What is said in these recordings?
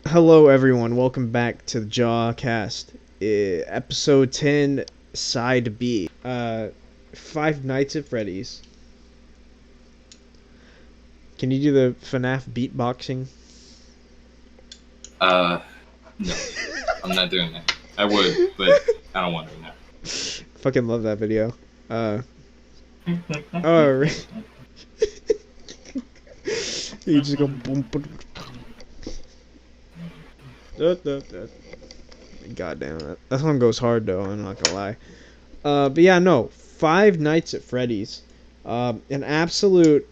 Hello everyone, welcome back to the JAHCAST, episode 10, side B, Five Nights at Freddy's. Can you do the FNaF beatboxing? No, I'm not doing that. I would, but I don't want to now. Fucking love that video. Oh, you just go boom, boom. God damn it. That song goes hard though, I'm not gonna lie. But yeah, no. Five Nights at Freddy's. An absolute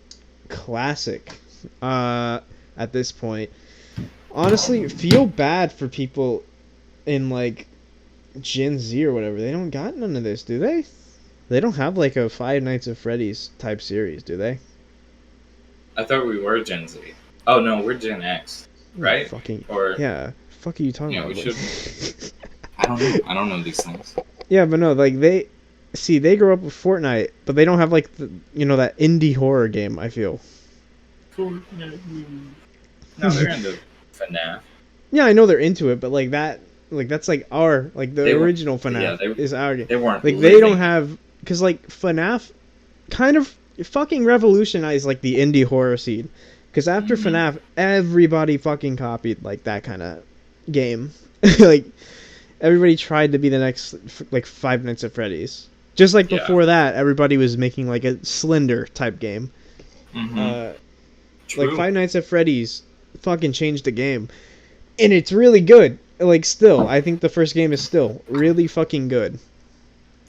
classic at this point. Honestly, feel bad for people in like Gen Z or whatever. They don't got none of this, do they? They don't have like a Five Nights at Freddy's type series, do they? I thought we were Gen Z. Oh no, we're Gen X, right? Fucking or yeah. Fuck are you talking about? We should. I don't know. I don't know these things. Yeah, but no, like they grew up with Fortnite, but they don't have like the, that indie horror game. I feel. No, they're into FNaF. Yeah, I know they're into it, but like that's like our the original FNaF is our game. They weren't like they don't have because like FNaF kind of fucking revolutionized like the indie horror scene because after FNaF everybody fucking copied like that kind of game. Like everybody tried to be the next like Five Nights at Freddy's. Just like before that, everybody was making like a Slender type game. Like Five Nights at Freddy's fucking changed the game, and it's really good. Like still, I think the first game is still really fucking good.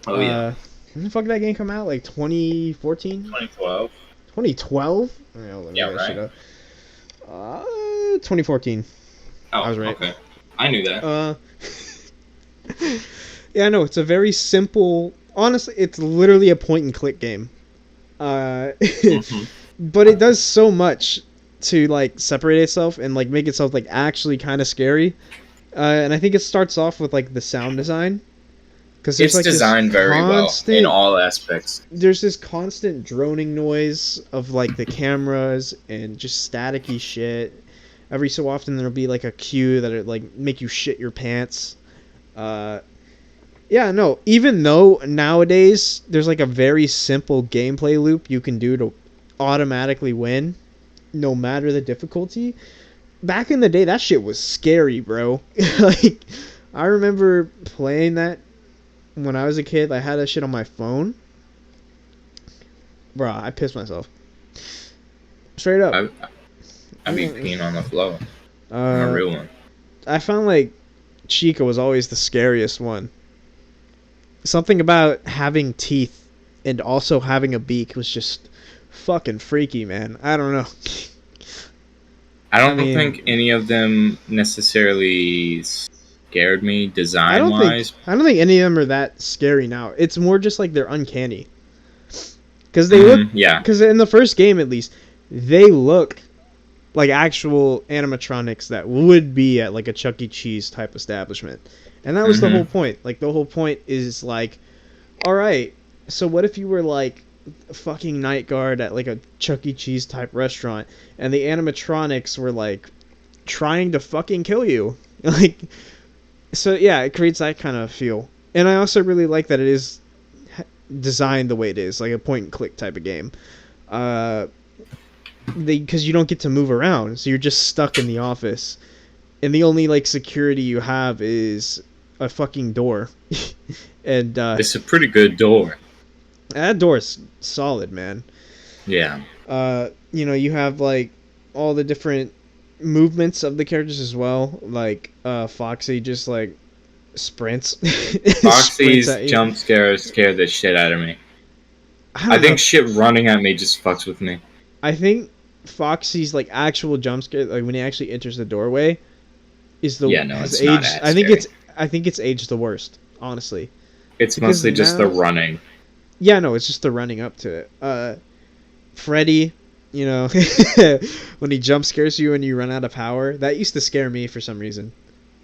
Oh yeah. When the fuck did that game come out? Like 2014? 2012. 2012? Yeah, right. 2014. Oh, I was right. Okay. I knew that. Yeah, no, it's a very simple. Honestly, it's literally a point and click game. But it does so much to like separate itself and like make itself like actually kind of scary. And I think it starts off with like the sound design. Because it's like designed very well in all aspects. There's this constant droning noise of like the cameras and just staticky shit. Every so often there'll be like a cue that'll like make you shit your pants. Yeah, no, even though nowadays there's like a very simple gameplay loop you can do to automatically win, no matter the difficulty. Back in the day, that shit was scary, bro. Like, I remember playing that when I was a kid. I had that shit on my phone. Bro, I pissed myself. Straight up. I'd be peeing on the floor. I'm a real one. I found like Chica was always the scariest one. Something about having teeth and also having a beak was just fucking freaky, man. I don't know. I don't think any of them necessarily scared me design-wise. I don't think any of them are that scary now. It's more just like they're uncanny. Because they look... Yeah. Because in the first game, at least, they look like actual animatronics that would be at like a Chuck E. Cheese type establishment. And that was the whole point. Like, the whole point is like, alright, so what if you were like a fucking night guard at like a Chuck E. Cheese type restaurant and the animatronics were like trying to fucking kill you? Like, so yeah, it creates that kind of feel. And I also really like that it is designed the way it is, like a point and click type of game. Because you don't get to move around, so you're just stuck in the office, and the only like security you have is a fucking door. And it's a pretty good door. That door is solid, man. Yeah. You have like all the different movements of the characters as well. Like Foxy just like sprints. Foxy's jump scares scared the shit out of me. I think shit running at me just fucks with me. I think Foxy's like actual jump scare, like when he actually enters the doorway, is the it's aged. Not I think it's aged the worst, honestly. It's mostly just the running. Yeah, no, it's just the running up to it. Freddy, when he jump scares you and you run out of power, that used to scare me for some reason.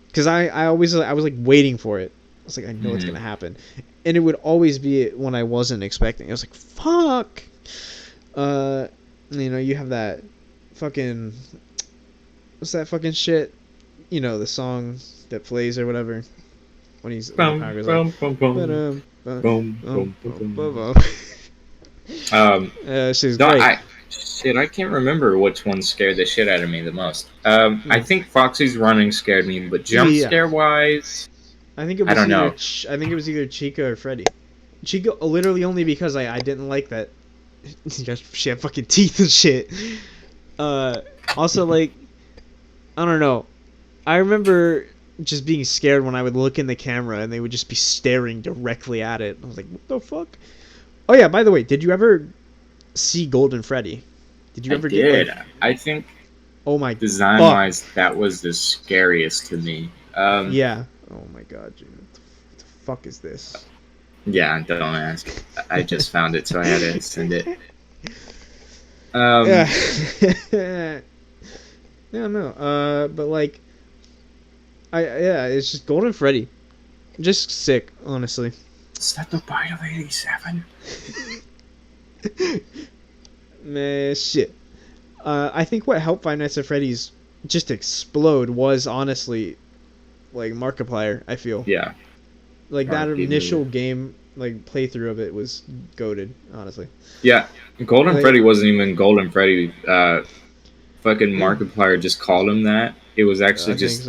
Because I was like waiting for it. I was like, I know it's gonna happen, and it would always be when I wasn't expecting. I was like, fuck. You have that fucking what's that fucking shit? You know, the song that plays or whatever when he's when Power goes she's no, great. I can't remember which one scared the shit out of me the most. I think Foxy's running scared me, but jump scare wise, I think it was I think it was either Chica or Freddy. Chica literally only because I didn't like that she had fucking teeth and shit. Also, like, I don't know. I remember just being scared when I would look in the camera and they would just be staring directly at it. I was like, what the fuck? Oh yeah, by the way, did you ever see Golden Freddy? Did you ever get like, I think oh my design wise that was the scariest to me. Yeah. Oh my god, dude. What the fuck is this? Yeah, don't ask. I just found it, so I had to send it. Yeah. Yeah, no. But like, it's just Golden Freddy, just sick, honestly. Is that the Bite of 87? Man, shit. I think what helped Five Nights at Freddy's just explode was honestly, like, Markiplier. I feel. Yeah. Like that initial game, like playthrough of it was goated, honestly. Yeah, Golden Freddy wasn't even Golden Freddy. Fucking Markiplier just called him that. It was actually just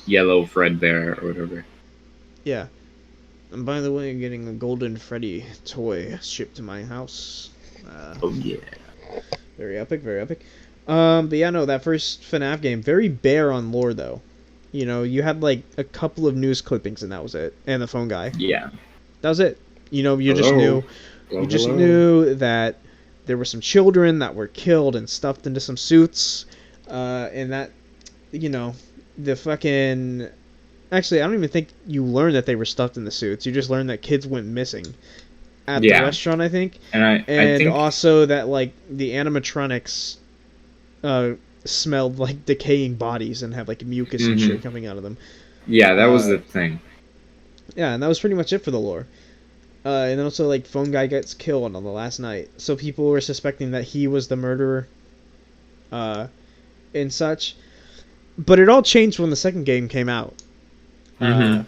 Yellow Fredbear or whatever. Yeah. And by the way, I'm getting a Golden Freddy toy shipped to my house. Oh yeah. Very epic, very epic. But yeah, no, that first FNaF game, very bare on lore though. You know, you had like a couple of news clippings and that was it. And the phone guy. Yeah. That was it. You know, you just knew. You just knew that there were some children that were killed and stuffed into some suits. And that, you know, the fucking... Actually, I don't even think you learned that they were stuffed in the suits. You just learned that kids went missing at the restaurant, I think. And I think... also that, like, the animatronics smelled like decaying bodies and had, like, mucus and shit coming out of them. Yeah, that was the thing. Yeah, and that was pretty much it for the lore. And also, like, phone guy gets killed on the last night. So people were suspecting that he was the murderer and such. But it all changed when the second game came out. The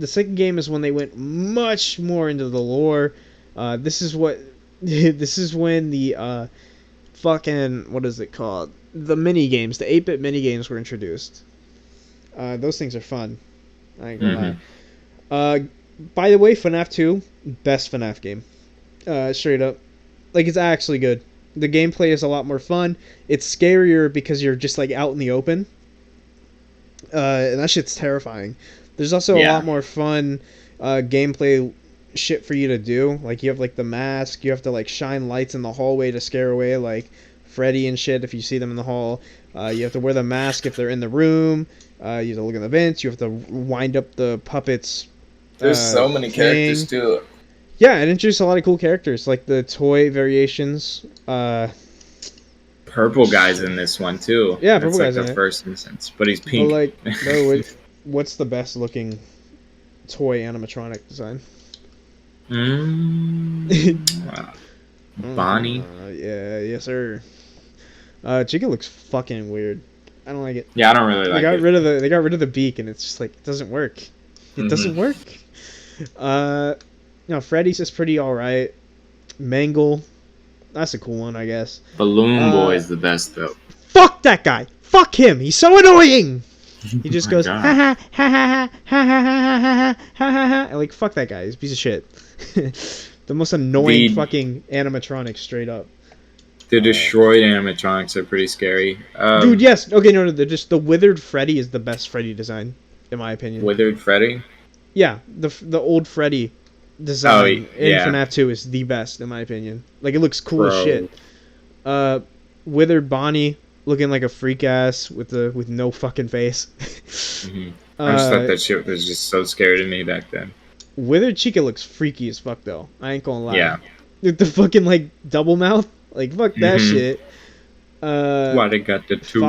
second game is when they went much more into the lore. This is when the fucking, what is it called? The mini games, the 8-bit mini games were introduced. Those things are fun. I ain't gonna lie. By the way, FNaF 2, best FNaF game. Straight up. Like, it's actually good. The gameplay is a lot more fun. It's scarier because you're just, like, out in the open. And that shit's terrifying. There's also a lot more fun gameplay shit for you to do. Like, you have, like, the mask. You have to, like, shine lights in the hallway to scare away, like, Freddy and shit if you see them in the hall. You have to wear the mask if they're in the room. You have to look in the vents. You have to wind up the puppets. There's so many characters, too. Yeah, it introduced a lot of cool characters, like the toy variations. Purple guy's in this one, too. Yeah, Purple guy's in the first instance, but he's pink. But, like, no, what's the best looking toy animatronic design? Bonnie? Yeah, yes, sir. Chica looks fucking weird. I don't like it. Yeah, I don't really like it. They got rid of the beak, and it's just like, it doesn't work. It doesn't work. Freddy's is pretty alright. Mangle, that's a cool one, I guess. Balloon Boy is the best, though. Fuck that guy! Fuck him! He's so annoying! He just goes, ha ha ha ha ha ha ha ha ha ha ha. Like, fuck that guy. He's a piece of shit. The most annoying fucking animatronic, straight up. The destroyed animatronics are pretty scary. Dude, yes. Okay, no, the withered Freddy is the best Freddy design, in my opinion. Withered Freddy? Yeah, the old Freddy design in FNaF 2 is the best, in my opinion. Like, it looks cool as shit. Withered Bonnie, looking like a freak ass with no fucking face. I just thought that shit was just so scary to me back then. Withered Chica looks freaky as fuck, though. I ain't gonna lie. Yeah. With the fucking, like, double mouth. Like, fuck that shit. Why they got the two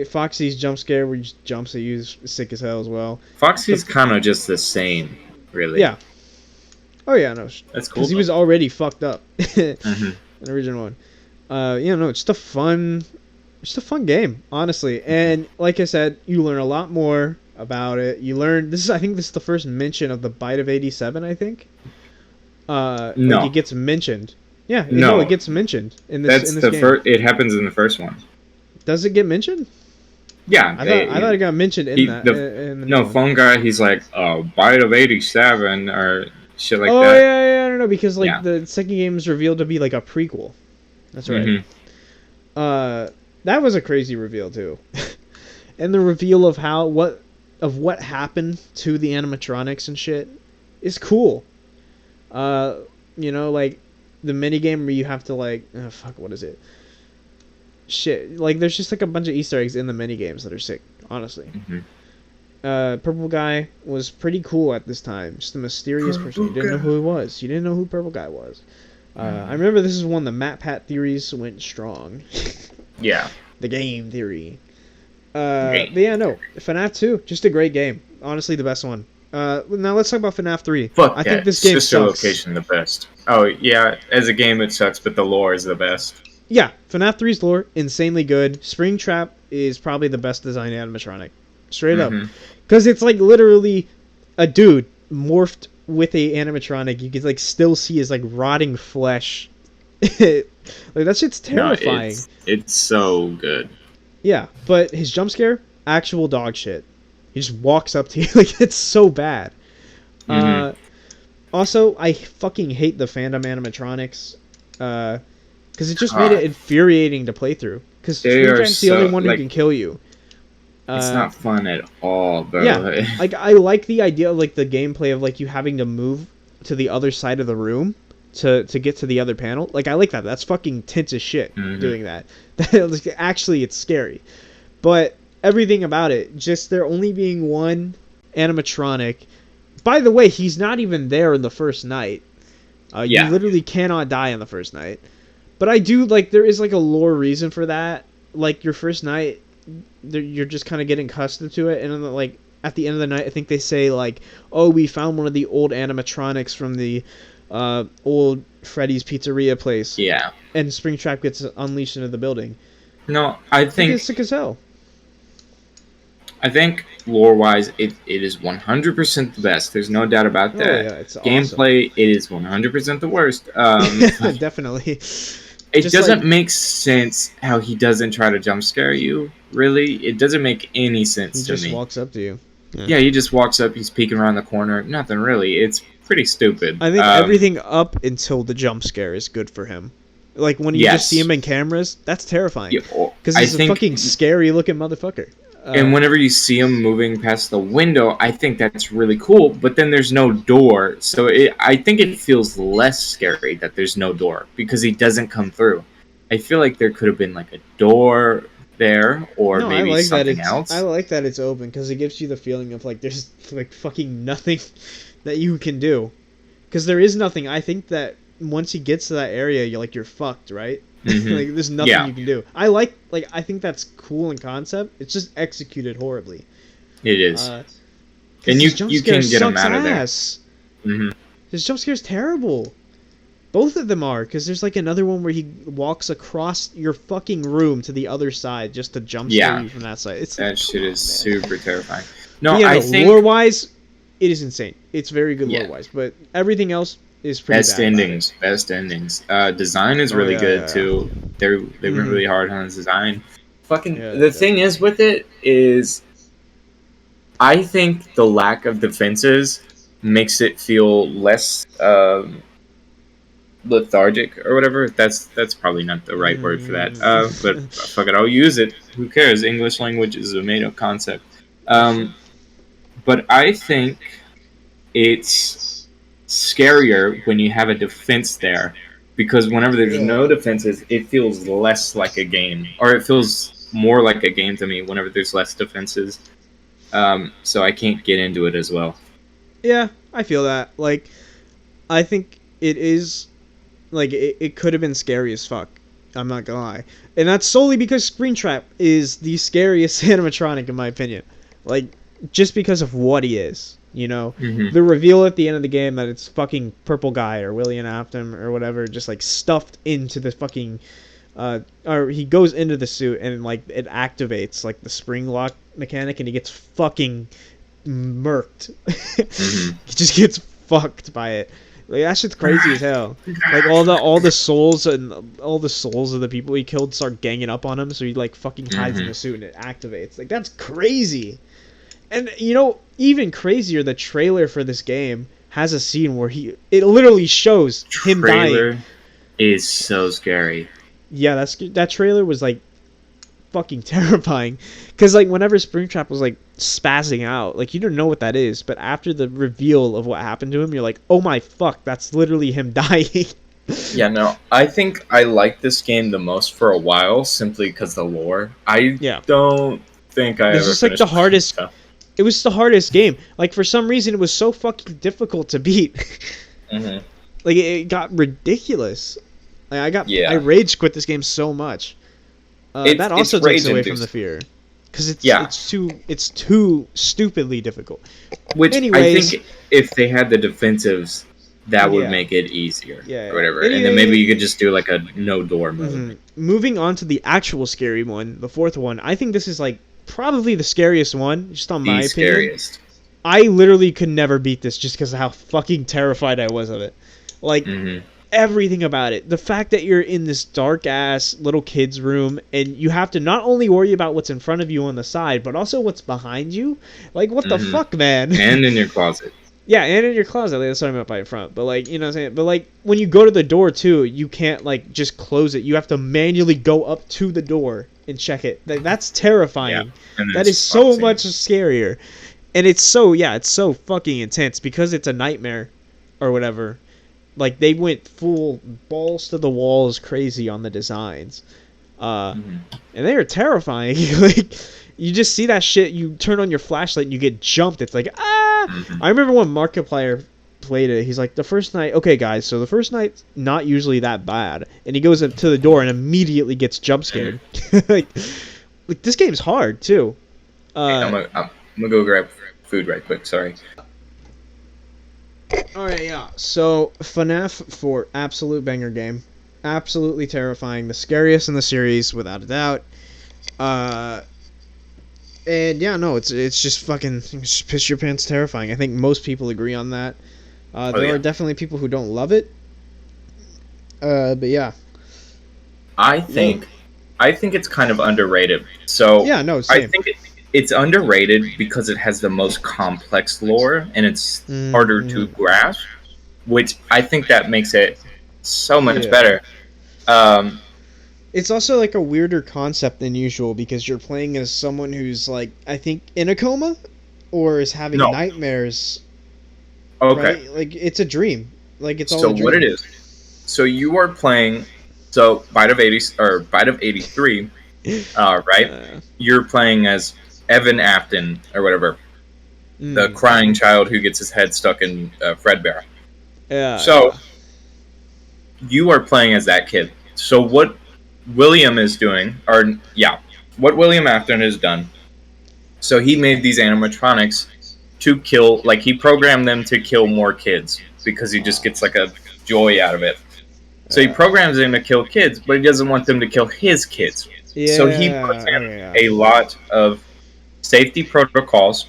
Foxy's jump scare where he just jumps at you is sick as hell as well. Foxy's kind of just the same, really. Yeah. Oh, yeah, no. That's cool. Because he was already fucked up in the original one. It's just a fun Just a fun game, honestly. And like I said, you learn a lot more about it. You learn I think this is the first mention of the Bite of 87, I think. No. Like it gets mentioned. Yeah, no, it gets mentioned in this. That's in this game. first. It happens in the first one. Does it get mentioned? Yeah, I thought it got mentioned in that. No, phone guy. He's like, "Oh, Bite of 87" or shit like that. Oh yeah, I don't know, because like the second game is revealed to be like a prequel. That's right. That was a crazy reveal too, and the reveal of what happened to the animatronics and shit is cool. You know, like the minigame where you have to like, what is it? Shit, like there's just like a bunch of Easter eggs in the minigames that are sick, honestly. Purple Guy was pretty cool at this time. Just a mysterious person. You didn't know who he was. You didn't know who Purple Guy was. I remember this is when the Matt Pat theories went strong. Yeah. The game theory. But yeah, no. FNaF 2, just a great game. Honestly, the best one. Now let's talk about FNaF 3. I think this game Sister sucks. Location the best. Oh yeah, as a game it sucks, but the lore is the best. Yeah, FNaF 3's lore, insanely good. Springtrap is probably the best designed animatronic. Straight up. Because it's like literally a dude morphed with a animatronic. You can like still see his like rotting flesh. Like that shit's terrifying. No, it's so good. Yeah, but his jump scare, actual dog shit. He just walks up to you. Like, it's so bad. Also, I fucking hate the fandom animatronics. Because it just made it infuriating to play through. Because Springtrap's the only one who can kill you. It's not fun at all, bro. Yeah, like, I like the idea of, like, the gameplay of, like, you having to move to the other side of the room to get to the other panel. Like, I like that. That's fucking tense as shit, doing that. Actually, it's scary. But everything about it, just there only being one animatronic. By the way, he's not even there in the first night. You literally cannot die on the first night. But I do, like, there is, like, a lore reason for that. Like, your first night, you're just kind of getting accustomed to it. And then, like, at the end of the night, I think they say, like, oh, we found one of the old animatronics from the old Freddy's Pizzeria place. Yeah. And Springtrap gets unleashed into the building. No, I think it's sick as hell. I think lore-wise, it is 100% the best. There's no doubt about that. Oh, yeah, it's gameplay, it is 100% the worst. Definitely. It just doesn't make sense how he doesn't try to jump scare you. Really, it doesn't make any sense to me. He just walks up to you. Yeah, he just walks up. He's peeking around the corner. Nothing really. It's pretty stupid. I think everything up until the jump scare is good for him. Like when you just see him in cameras, that's terrifying. Because he's a fucking scary-looking motherfucker. And whenever you see him moving past the window, I think that's really cool. But then there's no door, so I think it feels less scary that there's no door because he doesn't come through. I feel like there could have been like a door there, or maybe something else. I like that it's open because it gives you the feeling of like there's like fucking nothing that you can do. Because there is nothing. I think that once he gets to that area, you're fucked, right? Like there's nothing you can do. I think that's cool in concept. It's just executed horribly. It is. And you can get him out of there. His jump scare's terrible. Both of them are, because there's like another one where he walks across your fucking room to the other side just to jump scare you from that side. That shit is super terrifying. No, I think lore-wise, it is insane. It's very good lore-wise, but everything else is pretty bad. Best endings. Design is really good too. They went really hard on the design. The thing is with it is, I think the lack of defenses makes it feel less lethargic or whatever. That's probably not the right word for that. But fuck it, I'll use it. Who cares? English language is a made-up concept. But I think it's scarier when you have a defense there, because whenever there's no defenses, it feels less like a game, or it feels more like a game to me whenever there's less defenses. So I can't get into it as well. Yeah, I feel that. Like, I think it is, like, it could have been scary as fuck. I'm not gonna lie. And that's solely because Springtrap is the scariest animatronic in my opinion. Like, just because of what he is. You know, the reveal at the end of the game that it's fucking Purple Guy or William Afton or whatever, just like stuffed into the fucking or he goes into the suit and like it activates like the spring lock mechanic, and he gets fucking murked. He just gets fucked by it. Like that shit's crazy as hell. Like all the souls of the people he killed start ganging up on him, so he like fucking hides in the suit and it activates. Like that's crazy. And you know, even crazier, the trailer for this game has a scene where it literally shows him dying. Trailer is so scary. Yeah, that trailer was like fucking terrifying, because like whenever Springtrap was like spazzing out, like you don't know what that is, but after the reveal of what happened to him, you're like, oh my fuck, that's literally him dying. Yeah, no, I think I liked this game the most for a while simply because the lore. I don't think I this ever is like the hardest. It was the hardest game. Like for some reason, it was so fucking difficult to beat. Like it got ridiculous. Like I rage quit this game so much. That also takes away from the fear, because it's too stupidly difficult. Which anyways, I think if they had the defensives, that would make it easier, or whatever. Anyway, and then maybe you could just do like a no door mode. Moving on to the actual scary one, the fourth one. I think this is like probably the scariest one, just on my opinion. Scariest. I literally could never beat this just because of how fucking terrified I was of it. Like. Everything about it. The fact that you're in this dark ass little kid's room and you have to not only worry about what's in front of you on the side, but also what's behind you. Like, what the fuck, man? And in your closet. Yeah, and in your closet. Like, that's what I meant by front. But, like, you know what I'm saying? But, like, when you go to the door, too, you can't, like, just close it. You have to manually go up to the door and check it. Like, that's terrifying. Yeah. That is so much scarier. And it's so fucking intense because it's a nightmare or whatever. Like, they went full balls to the walls crazy on the designs. And they are terrifying. Like, you just see that shit, you turn on your flashlight and you get jumped. It's like, ah! I remember when Markiplier played it, he's like, the first night, okay, guys, so the first night's not usually that bad. And he goes up to the door and immediately gets jump scared. like, this game's hard, too. I'm gonna go grab food right quick, sorry. Alright, yeah. So, FNaF 4, absolute banger game. Absolutely terrifying. The scariest in the series, without a doubt. And yeah, no, it's just fucking just piss your pants terrifying. I think most people agree on that. There are definitely people who don't love it. But yeah. I think it's kind of underrated. So yeah, no, same. I think it's underrated because it has the most complex lore and it's harder to grasp, which I think that makes it so much better. It's also like a weirder concept than usual because you're playing as someone who's like, I think, in a coma or is having nightmares. Okay. Right? Like it's a dream. Like it's all a dream. So what it is. So you are playing Bite of 83, right? You're playing as Evan Afton or whatever. The crying child who gets his head stuck in Fredbear. Yeah. So you are playing as that kid. So what William is doing, what William Afton has done. So he made these animatronics to kill, like he programmed them to kill more kids because he just gets like a joy out of it. So he programs them to kill kids, but he doesn't want them to kill his kids. Yeah. So he puts in a lot of safety protocols.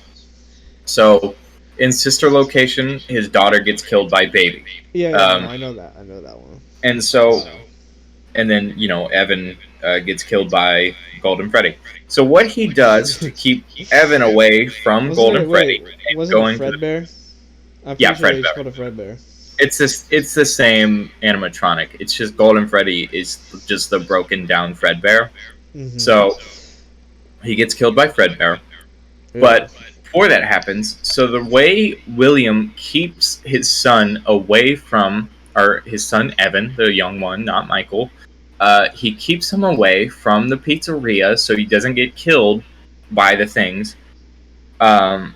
So in Sister Location, his daughter gets killed by Baby. Yeah, I know that one. And so, and then, Evan gets killed by Golden Freddy. So what he does to keep Evan away from Golden Freddy and going to Fredbear? Fredbear. It's the same animatronic. It's just Golden Freddy is just the broken down Fredbear. So he gets killed by Fredbear. But before that happens, so the way William keeps his son away from, or his son Evan, the young one, not Michael, he keeps him away from the pizzeria so he doesn't get killed by the things, by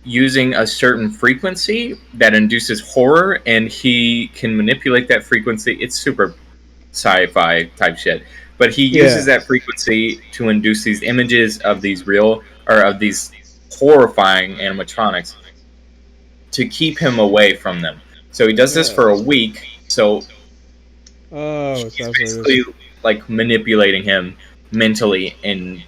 using a certain frequency that induces horror, and he can manipulate that frequency. It's super sci-fi type shit. But he uses that frequency to induce these images of these horrifying animatronics to keep him away from them. So he does this for a week. So Oh, She's so basically like manipulating him mentally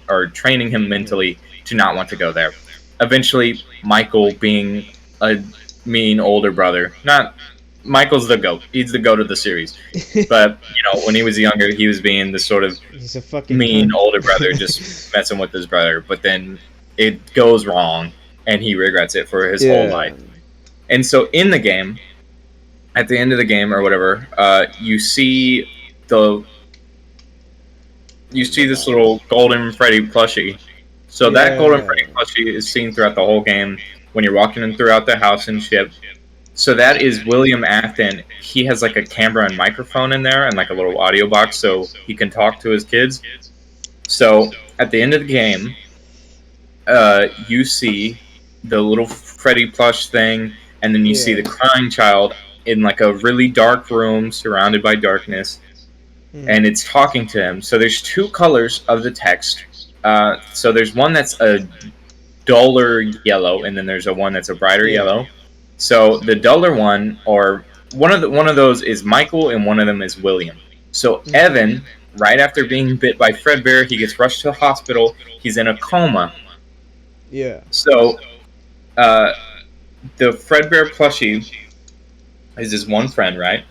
or training him yeah. mentally to not want to go there. Eventually, Michael, being a mean older brother, not Michael's the goat. He's the goat of the series. But when he was younger, he was being the sort of He's a fucking mean cunt. older brother, just messing with his brother. But then it goes wrong, and he regrets it for his whole Yeah. life. And so, in the game, at the end of the game or whatever, you see the this little golden Freddy plushie. So that golden Yeah. Freddy plushie is seen throughout the whole game when you're walking in throughout the house and shit. So that is William Afton. He has like a camera and microphone in there and like a little audio box so he can talk to his kids. So at the end of the game, you see the little Freddy plush thing, and then you see the crying child in like a really dark room surrounded by darkness, and it's talking to him. So there's two colors of the text. So there's one that's a duller yellow, and then there's one that's a brighter yellow. So the duller one, or one of those is Michael, and one of them is William. So Evan, right after being bit by Fredbear, he gets rushed to the hospital. He's in a coma. Yeah. So the Fredbear plushie is his one friend, right?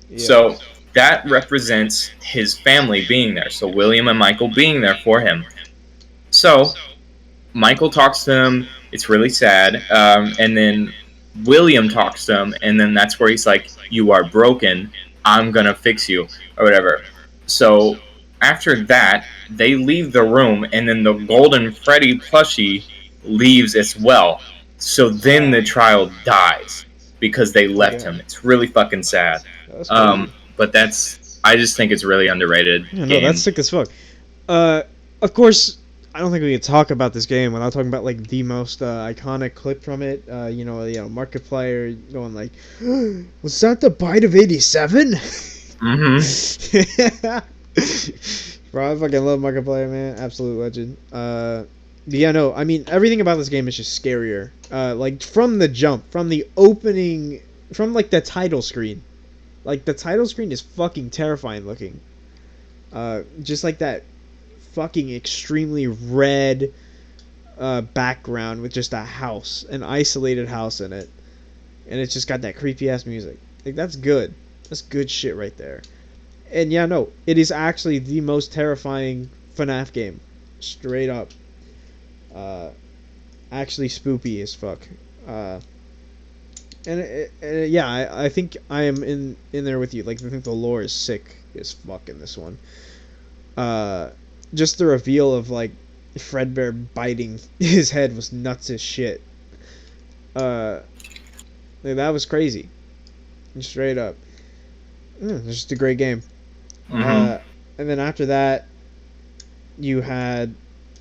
Yeah. So that represents his family being there. So William and Michael being there for him. So Michael talks to him. It's really sad. And then William talks to him. And then that's where he's like, "You are broken. I'm going to fix you," or whatever. So after that, they leave the room. And then the Golden Freddy plushie leaves as well. So then the child dies because they left him. It's really fucking sad. But I just think it's really underrated. Yeah, no, that's sick as fuck. Of course, I don't think we can talk about this game without talking about like the most iconic clip from it. Markiplier going like, "Was that the bite of '87?" Bro, I fucking love Markiplier, man. Absolute legend. Yeah, no, I mean everything about this game is just scarier. Like from the jump, from the opening, from like the title screen. Like, the title screen is fucking terrifying looking. Just like that fucking extremely red background with just a house, an isolated house in it. And it's just got that creepy-ass music. Like, that's good. That's good shit right there. And yeah, no, it is actually the most terrifying FNaF game. Straight up. Actually spoopy as fuck. Yeah, I think I am in there with you. Like, I think the lore is sick as fuck in this one. Just the reveal of, like, Fredbear biting his head was nuts as shit. That was crazy. Straight up. It's just a great game. And then after that, you had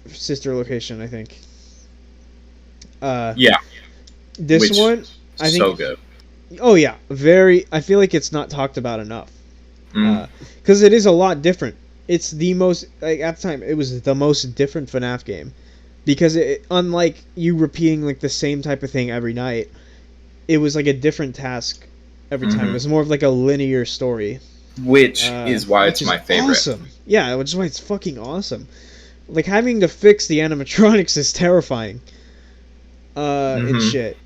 Sister Location, I think. Yeah. This one, I think, so good. Oh yeah, I feel like it's not talked about enough. Because it is a lot different. It's the most, like, at the time, it was the most different FNaF game. Because unlike you repeating like the same type of thing every night, it was like a different task every time. It was more of like a linear story. Which is why it's my favorite. Awesome. Yeah, which is why it's fucking awesome. Like, having to fix the animatronics is terrifying. And shit.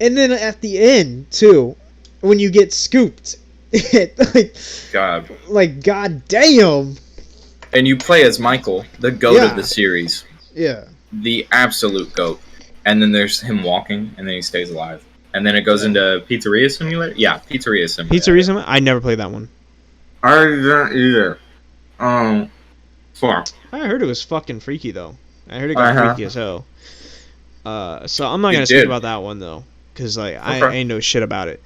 And then at the end, too, when you get scooped, god damn. And you play as Michael, the goat of the series. Yeah. The absolute goat. And then there's him walking, and then he stays alive. And then it goes into Pizzeria Simulator? Yeah, Pizzeria Simulator. Pizzeria Simulator? I never played that one. I didn't either. Fuck. I heard it was fucking freaky, though. I heard it got freaky as hell. So I'm not going to speak about that one, though. Because, like, I ain't know shit about it.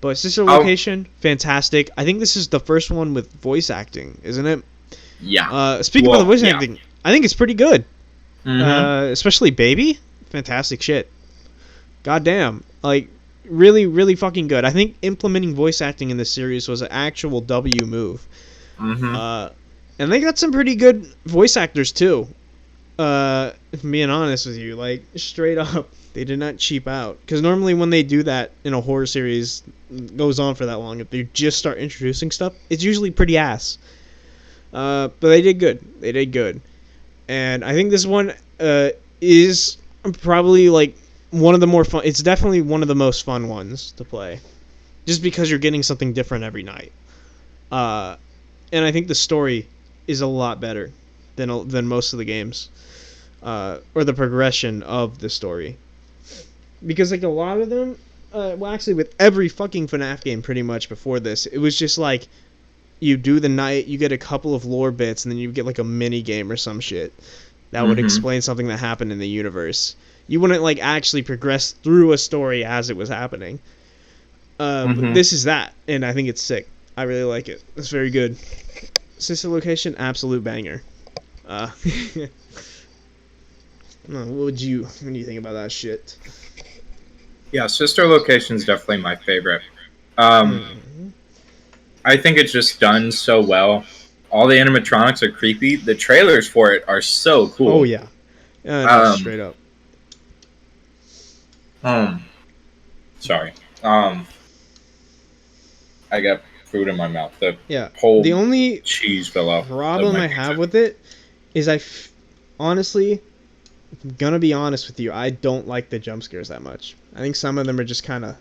But Sister Location, fantastic. I think this is the first one with voice acting, isn't it? Yeah. Speaking about the voice acting, I think it's pretty good. Especially Baby. Fantastic shit. Goddamn. Like, really, really fucking good. I think implementing voice acting in this series was an actual W move. And they got some pretty good voice actors, too. If I'm being honest with you, like straight up, they did not cheap out. Because normally when they do that in a horror series, goes on for that long, if they just start introducing stuff, it's usually pretty ass. But they did good. They did good, and I think this one is probably like one of the more fun. It's definitely one of the most fun ones to play, just because you're getting something different every night. Uh, and I think the story is a lot better than most of the games, or the progression of the story. Because like a lot of them, well, actually with every fucking FNaF game pretty much before this, it was just like you do the night, you get a couple of lore bits, and then you get like a mini game or some shit that would explain something that happened in the universe. You wouldn't like actually progress through a story as it was happening. But this is that, and I think it's sick. I really like it. It's very good. Sister Location, absolute banger. What do you think about that shit? Yeah, Sister Location is definitely my favorite. I think it's just done so well. All the animatronics are creepy. The trailers for it are so cool. Oh yeah, no, straight up. Sorry. I got food in my mouth. The only cheese fell off. Problem I have with it is honestly, I'm gonna be honest with you, I don't like the jump scares that much. I think some of them are just kind of...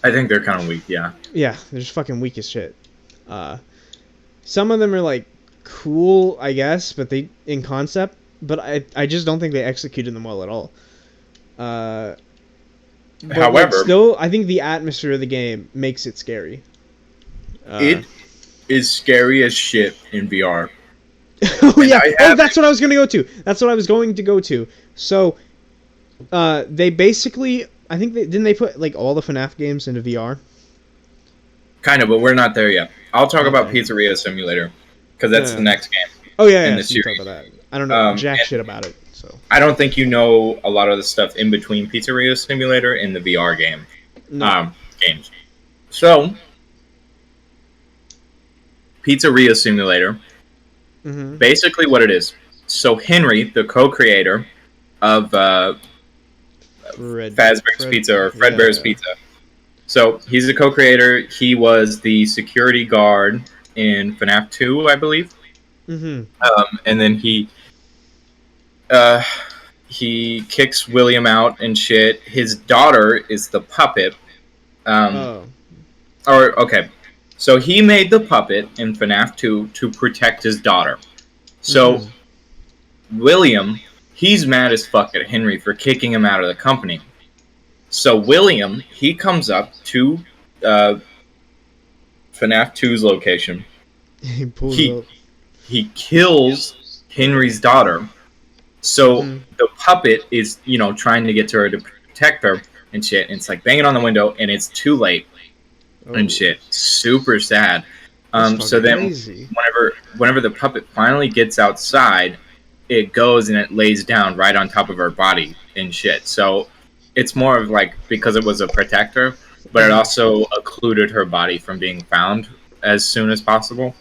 I think they're kind of weak, yeah. Yeah, they're just fucking weak as shit. Some of them are like cool, I guess, but they in concept, but I just don't think they executed them well at all. However, like, still, I think the atmosphere of the game makes it scary. It is scary as shit in VR. Oh yeah, that's what I was going to go to. That's what I was going to go to. So, they basically, I think didn't they put like all the FNaF games into VR? Kind of, but we're not there yet. I'll talk about Pizzeria Simulator because that's the next game. Oh yeah, in the series. Talk about that. I don't know jack shit about it. So I don't think you know a lot of the stuff in between Pizzeria Simulator and the VR game games. So, Pizzeria Simulator, basically what it is. So Henry, the co-creator of Fazbear's Pizza or Fredbear's Pizza. So he's the co-creator. He was the security guard in FNaF 2, I believe. And then he kicks William out and shit. His daughter is the puppet. So he made the puppet in FNaF 2 to protect his daughter. So William, he's mad as fuck at Henry for kicking him out of the company. So William, he comes up to FNaF 2's location. He kills Henry's daughter. So the puppet is, trying to get to her to protect her and shit. And it's like banging on the window, and it's too late and shit. Super sad. So then, whenever the puppet finally gets outside, it goes and it lays down right on top of her body and shit. So it's more of like because it was a protector, but it also occluded her body from being found as soon as possible.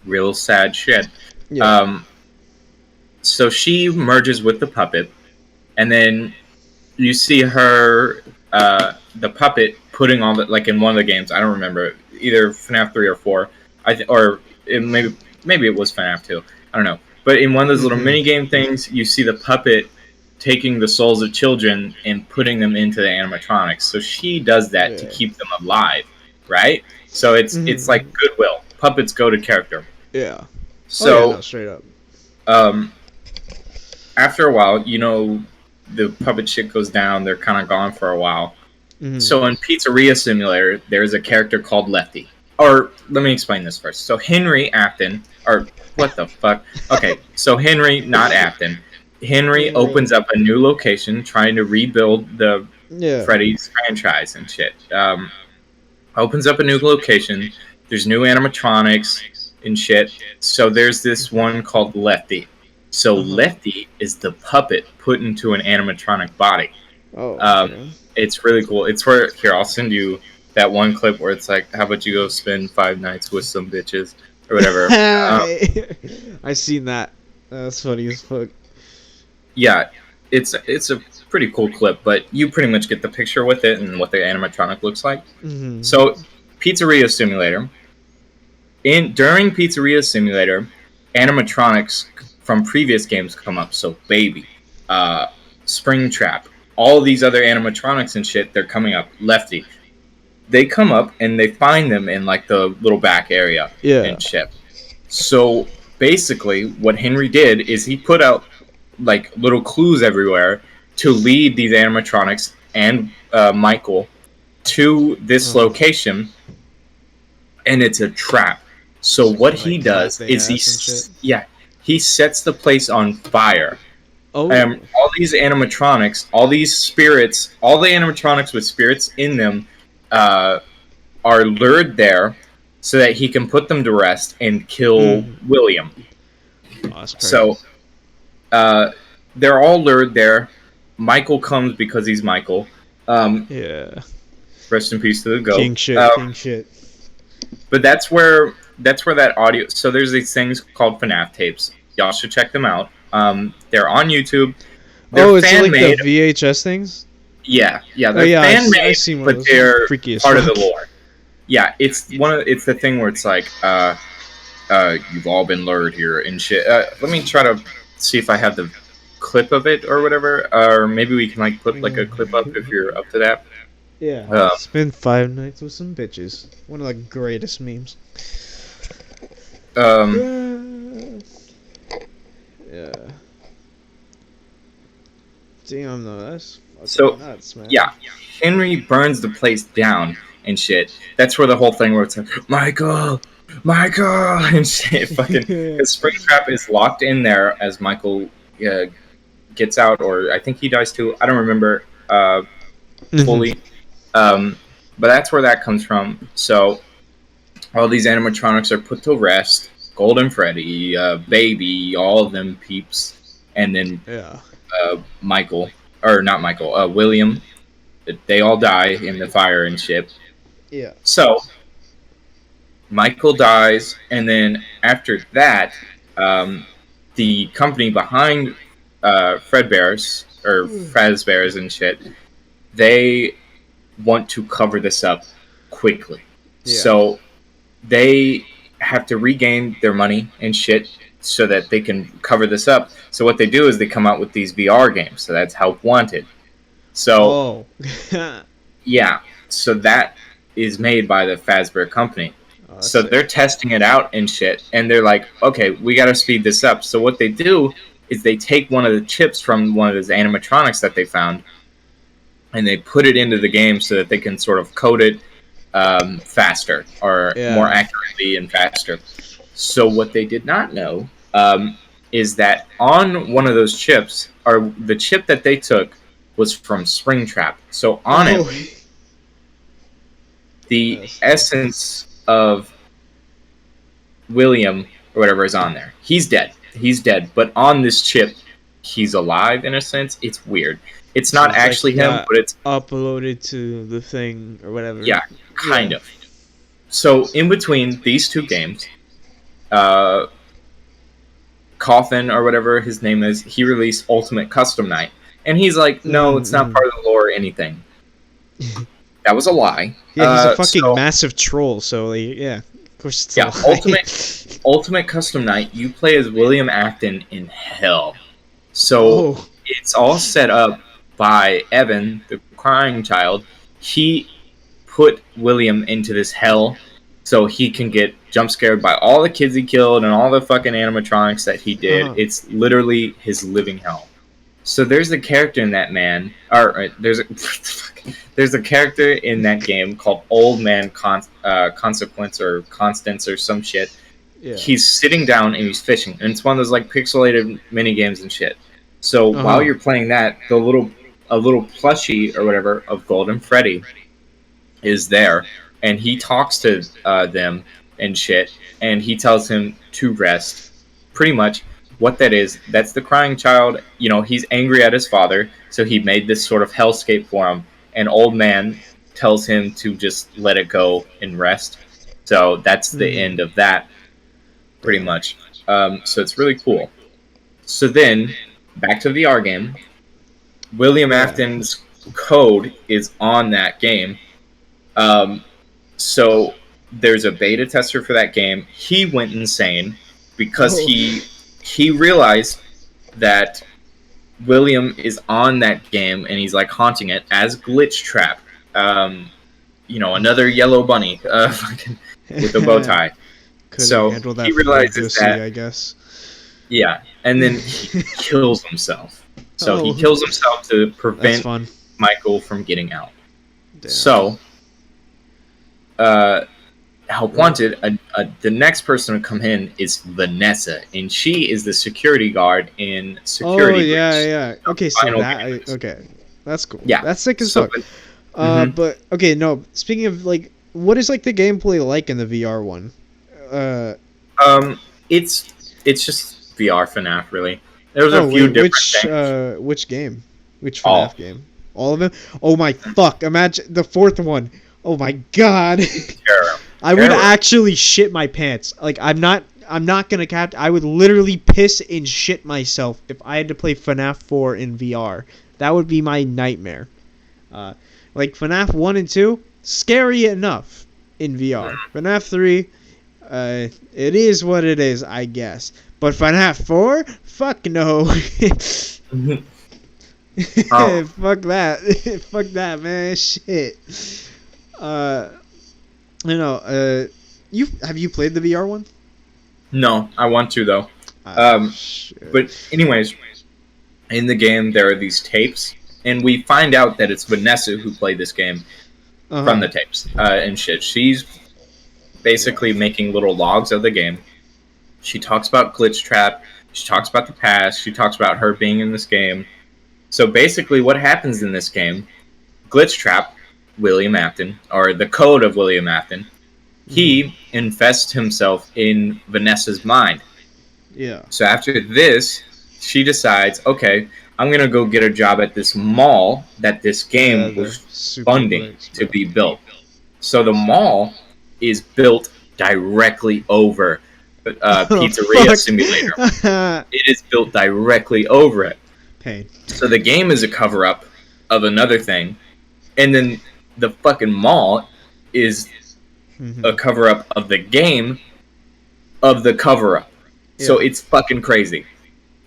Real sad shit. Yeah. So she merges with the puppet, and then you see her, the puppet putting all the, like in one of the games, I don't remember, either FNaF 3 or 4, maybe it was FNaF 2, I don't know. But in one of those little mini game things, you see the puppet taking the souls of children and putting them into the animatronics. So she does that to keep them alive, right? So it's like Goodwill. Puppets go to character. Yeah. So straight up. After a while, the puppet shit goes down. They're kind of gone for a while. So in Pizzeria Simulator, there's a character called Lefty. Or let me explain this first. So Henry Afton, or what the fuck? Okay, so Henry, not Afton. Henry opens up a new location trying to rebuild the Freddy's franchise and shit. Opens up a new location. There's new animatronics and shit. So there's this one called Lefty. So Lefty is the puppet put into an animatronic body. It's really cool. It's where, here, I'll send you that one clip where it's like, how about you go spend 5 nights with some bitches or whatever. I seen that. That's funny as fuck. yeah, it's a pretty cool clip, but you pretty much get the picture with it and what the animatronic looks like. Mm-hmm. So, Pizzeria Simulator. During Pizzeria Simulator, animatronics from previous games come up. So, Baby, uh, Springtrap, all these other animatronics and shit, they're coming up. Lefty, they come up and they find them in like the little back area Yeah. and shit. So basically, what Henry did is he put out like little clues everywhere to lead these animatronics and Michael to this location, and it's a trap. So what he Like does clapping is ass and shit. he sets the place on fire. Oh. All these animatronics, all these spirits, all the animatronics with spirits in them, are lured there so that he can put them to rest and kill William. Oh, So they're all lured there. Michael comes because he's Michael. Yeah. Rest in peace to the goat. King shit. King shit. But that's where that audio. So there's these things called FNaF tapes. Y'all should check them out. They're on YouTube. They're it's like fan-made. the VHS things. Yeah, they're fan-made, but they're part of the lore. Yeah, it's the thing where it's like, you've all been lured here and shit. Let me try to see if I have the clip of it or whatever, or maybe we can like put like a clip up if you're up to that. Yeah. Spend 5 nights with some bitches. One of the greatest memes. Yeah. Damn, no, that's fucking nuts, man. Yeah, Henry burns the place down and shit. That's where the whole thing where it's like, Michael, and shit. Fucking, because Springtrap is locked in there as Michael gets out, or I think he dies too. I don't remember fully. But that's where that comes from. So all these animatronics are put to rest. Golden Freddy, Baby, all of them peeps, and then Michael, or not Michael, William. They all die in the fire and shit. Yeah. So Michael dies, and then after that, the company behind Fredbear's or Fazbear's and shit, they want to cover this up quickly. Yeah. So they have to regain their money and shit so that they can cover this up. So what they do is they come out with these VR games. So that's Help Wanted. So yeah, so that is made by the Fazbear company. So they're testing it out and shit, and they're like, okay, we got to speed this up. So what they do is they take one of the chips from one of those animatronics that they found, and they put it into the game so that they can sort of code it faster or more accurately and faster. So what they did not know is that on one of those chips, or the chip that they took was from Springtrap. So on it, the essence of William or whatever is on there. He's dead. But on this chip, he's alive in a sense. It's weird. It's not actually him, but it's uploaded to the thing or whatever. Yeah, kind of. So in between these two games, Coffin or whatever his name is, he released Ultimate Custom Night, and he's like, no, it's not part of the lore or anything. That was a lie. Yeah, he's a fucking massive troll. So like, yeah, of course it's a lie. Ultimate Custom Night. You play as William Afton in hell. So it's all set up by Evan, the crying child. He put William into this hell so he can get jump scared by all the kids he killed and all the fucking animatronics that he did. It's literally his living hell. So there's a character in that there's a character in that game called Old Man Consequence or Constance or some shit. Yeah. He's sitting down and he's fishing, and it's one of those like pixelated mini games and shit. So while you're playing that, a little plushie or whatever of Golden Freddy is there, and he talks to them and shit, and he tells him to rest. Pretty much what that is, that's the crying child. You know, he's angry at his father, so he made this sort of hellscape for him, and Old Man tells him to just let it go and rest. So that's the end of that, pretty much. So it's really cool. So then back to the VR game. William Afton's code is on that game. So there's a beta tester for that game. He went insane because he realized that William is on that game and he's like haunting it as Glitch Trap. Another yellow bunny with a bow tie. So he realizes that, I guess. Yeah, and then he kills himself. So he kills himself to prevent Michael from getting out. Damn. So, Help Wanted, the next person to come in is Vanessa, and she is the security guard in Security. Oh, yeah. Okay, so okay. That's cool. Yeah. That's sick as fuck. But, okay, no, speaking of, like, what is, like, the gameplay like in the VR one? It's just VR FNaF, really. There's a few different things. Which game? Which FNaF game? All of them? Oh my fuck! Imagine the fourth one. Oh my god! I would actually shit my pants. Like I'm not gonna cap. I would literally piss and shit myself if I had to play FNaF 4 in VR. That would be my nightmare. Like FNaF 1 and 2, scary enough in VR. FNaF 3, it is what it is, I guess. But FNaF 4, fuck no. Fuck that. Fuck that, man. Shit. Have you played the VR one? No, I want to though. But anyways, in the game there are these tapes, and we find out that it's Vanessa who played this game from the tapes and shit. She's basically making little logs of the game. She talks about Glitch Trap. She talks about the past. She talks about her being in this game. So basically, what happens in this game? Glitch Trap, William Afton, or the code of William Afton, he infests himself in Vanessa's mind. Yeah. So after this, she decides, okay, I'm going to go get a job at this mall that this game was funding to be built. So the mall is built directly over Pizzeria Simulator. It is built directly over it. Pain. So the game is a cover-up of another thing. And then the fucking mall is a cover-up of the game of the cover-up. Yeah. So it's fucking crazy.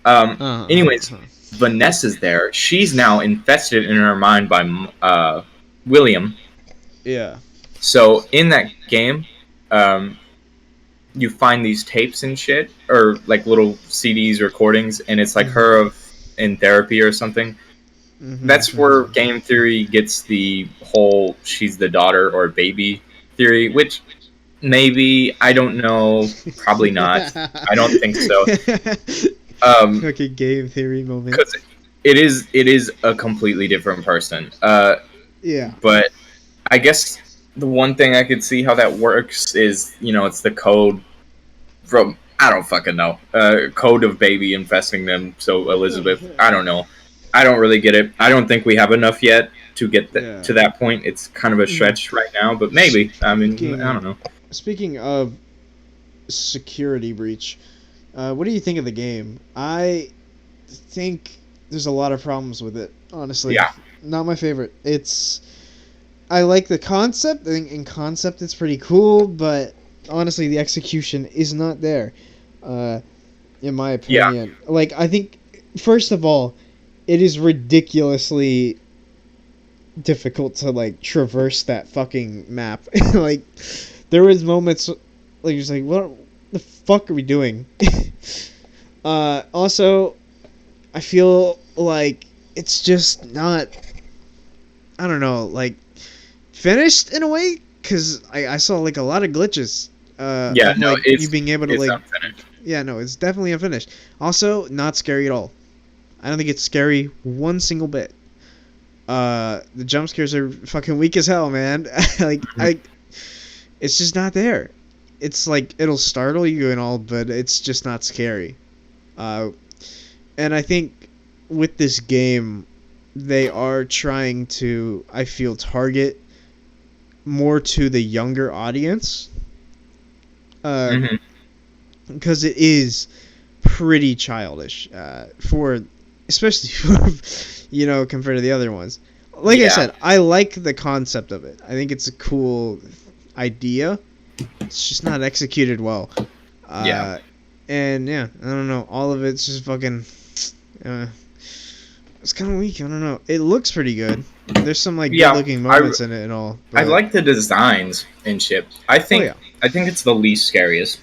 Anyways, Vanessa's there. She's now infested in her mind by William. Yeah. So in that game, you find these tapes and shit, or like little CDs, recordings, and it's like her in therapy or something. That's where game theory gets the whole she's the daughter or baby theory, which maybe, I don't know, probably not. I don't think so. Okay, game theory moment. Because it is a completely different person. Yeah. But I guess the one thing I could see how that works is, it's the code from, I don't fucking know, code of baby infesting them. So Elizabeth, I don't know. I don't really get it. I don't think we have enough yet to get to that point. It's kind of a stretch right now, but maybe. I mean, I don't know. Speaking of security breach, what do you think of the game? I think there's a lot of problems with it, honestly. Yeah. Not my favorite. I like the concept. I think in concept it's pretty cool, but honestly the execution is not there, in my opinion. Yeah. Like, I think, first of all, it is ridiculously difficult to, like, traverse that fucking map. Like, there was moments, like, just like, what the fuck are we doing? Also, I feel like it's just not, I don't know, like, finished in a way, because I saw, like, a lot of glitches. It's, you being able to, like, unfinished. Yeah, no, it's definitely unfinished. Also, not scary at all. I don't think it's scary one single bit. The jump scares are fucking weak as hell, man. It's just not there. It's like, it'll startle you and all, but it's just not scary. And I think with this game, they are trying to, I feel, target more to the younger audience. Because it is pretty childish for especially you know, compared to the other ones. Like I said, I like the concept of it. I think it's a cool idea. It's just not executed well. And yeah, I don't know. All of it's just fucking. It's kind of weak. I don't know. It looks pretty good. There's some like good-looking moments in it and all. But I like the designs in ship. I think it's the least scariest.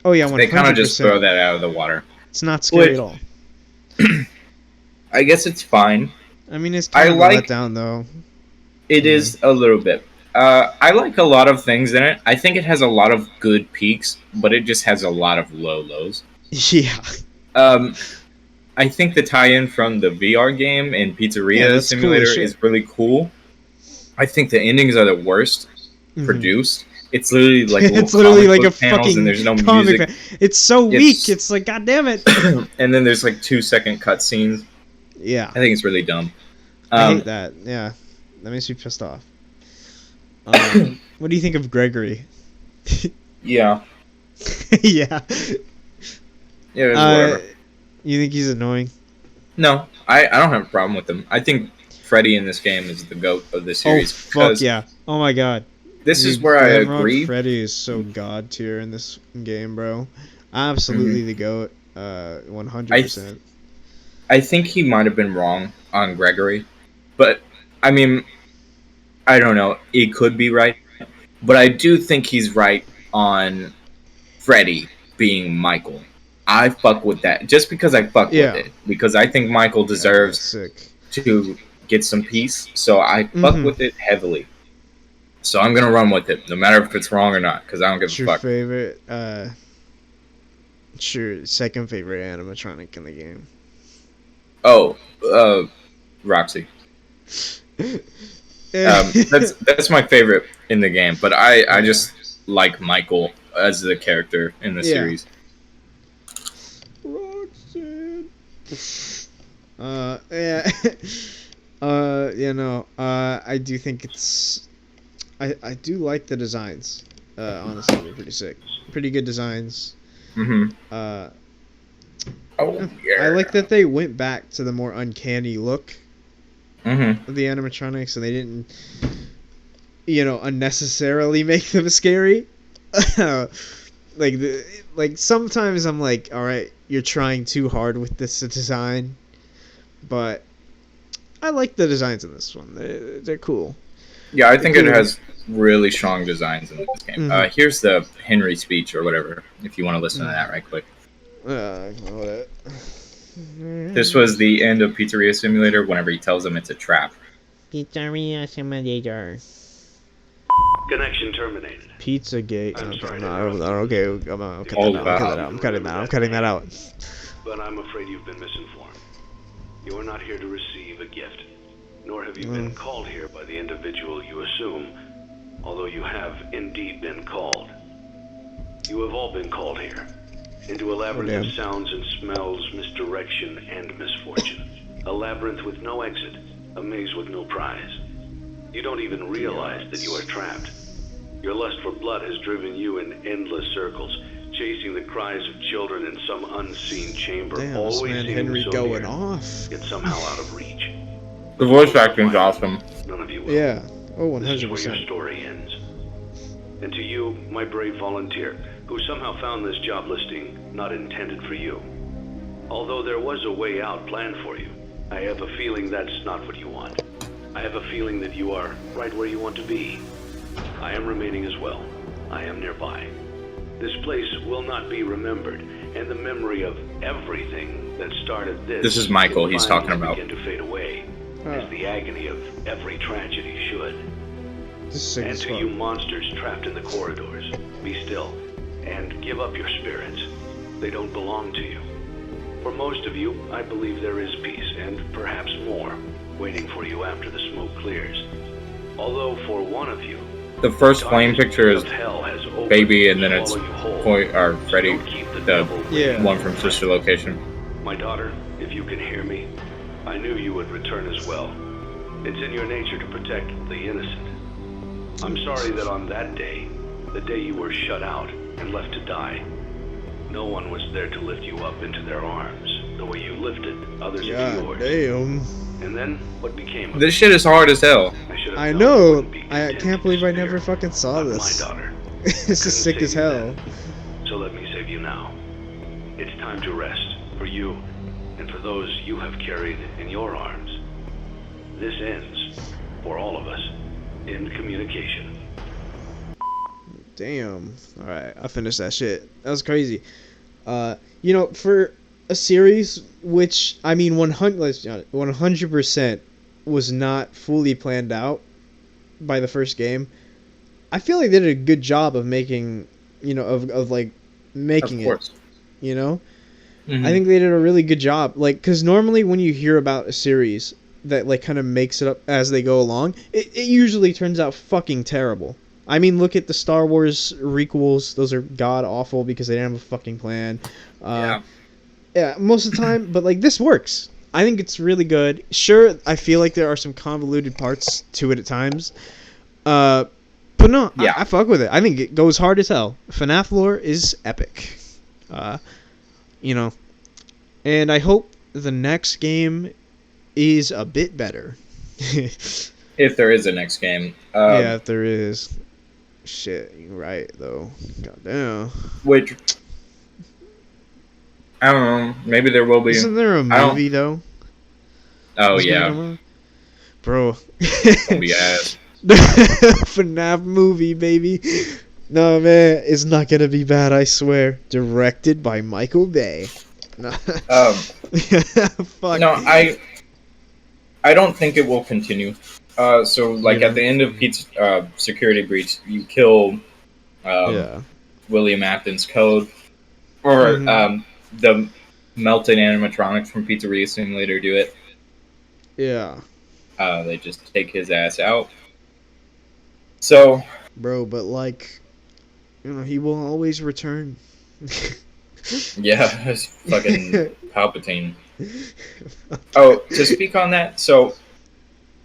Oh yeah, 100%. They kind of just throw that out of the water. It's not scary at all. I guess it's fine. I mean, it's kind of let down though. It is a little bit. I like a lot of things in it. I think it has a lot of good peaks, but it just has a lot of low lows. Yeah. I think the tie-in from the VR game and Pizzeria Simulator is really cool. I think the endings are the worst produced. It's literally like it's literally like a fucking and there's no music. It's so weak. It's like, god damn it. And then there's like 2-second cutscenes. Yeah. I think it's really dumb. I hate that. Yeah. That makes me pissed off. What do you think of Gregory? Yeah. Yeah. Yeah, whatever. You think he's annoying? No, I don't have a problem with him. I think Freddy in this game is the GOAT of this series. Oh, fuck yeah. Oh my god. This is where I agree. Freddy is so god tier in this game, bro. Absolutely the GOAT. 100%. I think he might have been wrong on Gregory. But, I mean, I don't know. It could be right. But I do think he's right on Freddy being Michael. I fuck with that. Just because I fuck with it. Because I think Michael deserves to get some peace. So I fuck with it heavily. So I'm going to run with it. No matter if it's wrong or not. Because I don't give a fuck. Your favorite, your second favorite animatronic in the game? Oh, Roxy. That's my favorite in the game. But I just like Michael as the character in the series. Roxy. I do think it's. I do like the designs. Honestly, they're pretty sick. Pretty good designs. I like that they went back to the more uncanny look of the animatronics, and they didn't, unnecessarily make them scary. Like sometimes I'm like, all right, you're trying too hard with this design, but I like the designs in this one. They're cool. Yeah, I think it has really strong designs in this game. Here's the Henry speech or whatever, if you want to listen to that right quick. This was the end of Pizzeria Simulator whenever he tells them it's a trap. Pizzeria Simulator. Connection terminated. Pizzagate. I'm cutting that out. But I'm afraid you've been misinformed. You are not here to receive a gift, nor have you been called here by the individual you assume, although you have indeed been called. You have all been called here, into a labyrinth of sounds and smells, misdirection and misfortune. A labyrinth with no exit, a maze with no prize. You don't even realize that you are trapped. Your lust for blood has driven you in endless circles, chasing the cries of children in some unseen chamber, always Henry so going near, off. yet somehow out of reach. The voice acting's awesome. None of you will. Yeah. Oh, 100%. This is where your story ends. And to you, my brave volunteer, who somehow found this job listing not intended for you. Although there was a way out planned for you, I have a feeling that's not what you want. I have a feeling that you are right where you want to be. I am remaining as well. I am nearby. This place will not be remembered, and the memory of everything that started this... This is Michael he's talking about. ...begin to fade away, as the agony of every tragedy should. And to you monsters trapped in the corridors, be still, and give up your spirits. They don't belong to you. For most of you, I believe there is peace, and perhaps more, waiting for you after the smoke clears. Although for one of you, the first flame picture is Baby, and then it's Freddy, the one from Sister Location. My daughter, if you can hear me, I knew you would return as well. It's in your nature to protect the innocent. I'm sorry that on that day, the day you were shut out and left to die, no one was there to lift you up into their arms. The way you lifted others into God yours. damn. And then what became of This shit is hard as hell. I know. I can't believe I never fucking saw this. My daughter. This is sick as hell. So let me save you now. It's time to rest for you and for those you have carried in your arms. This ends, for all of us, in communication. Damn. Alright, I finished that shit. That was crazy. You know, for a series which, I mean, 100% was not fully planned out by the first game, I feel like they did a good job of making, you know, of like, making it. You know? Mm-hmm. I think they did a really good job. Like, because normally when you hear about a series that, like, kind of makes it up as they go along, it usually turns out fucking terrible. I mean, look at the Star Wars requels. Those are god-awful because they didn't have a fucking plan. Yeah, most of the time. But, like, this works. I think it's really good. Sure, I feel like there are some convoluted parts to it at times. But no, yeah. I fuck with it. I think it goes hard as hell. FNaF lore is epic. You know. And I hope the next game is a bit better. If there is a next game. Yeah, if there is. Shit, you're right, though. Goddamn. Which, I don't know. Maybe there will be. Isn't there a movie, though? Oh, yeah. Bro. Gonna be ass. FNaF movie, baby. No, man, it's not gonna be bad, I swear. Directed by Michael Bay. Fuck. No, I don't think it will continue. So, like, at the end of Pete's security breach, you kill William Afton's code. Or the melted animatronics from Pizzeria Simulator do it. Yeah. They just take his ass out. So... Bro, but, like, you know, he will always return. Yeah, it's fucking Palpatine. Oh, to speak on that, so...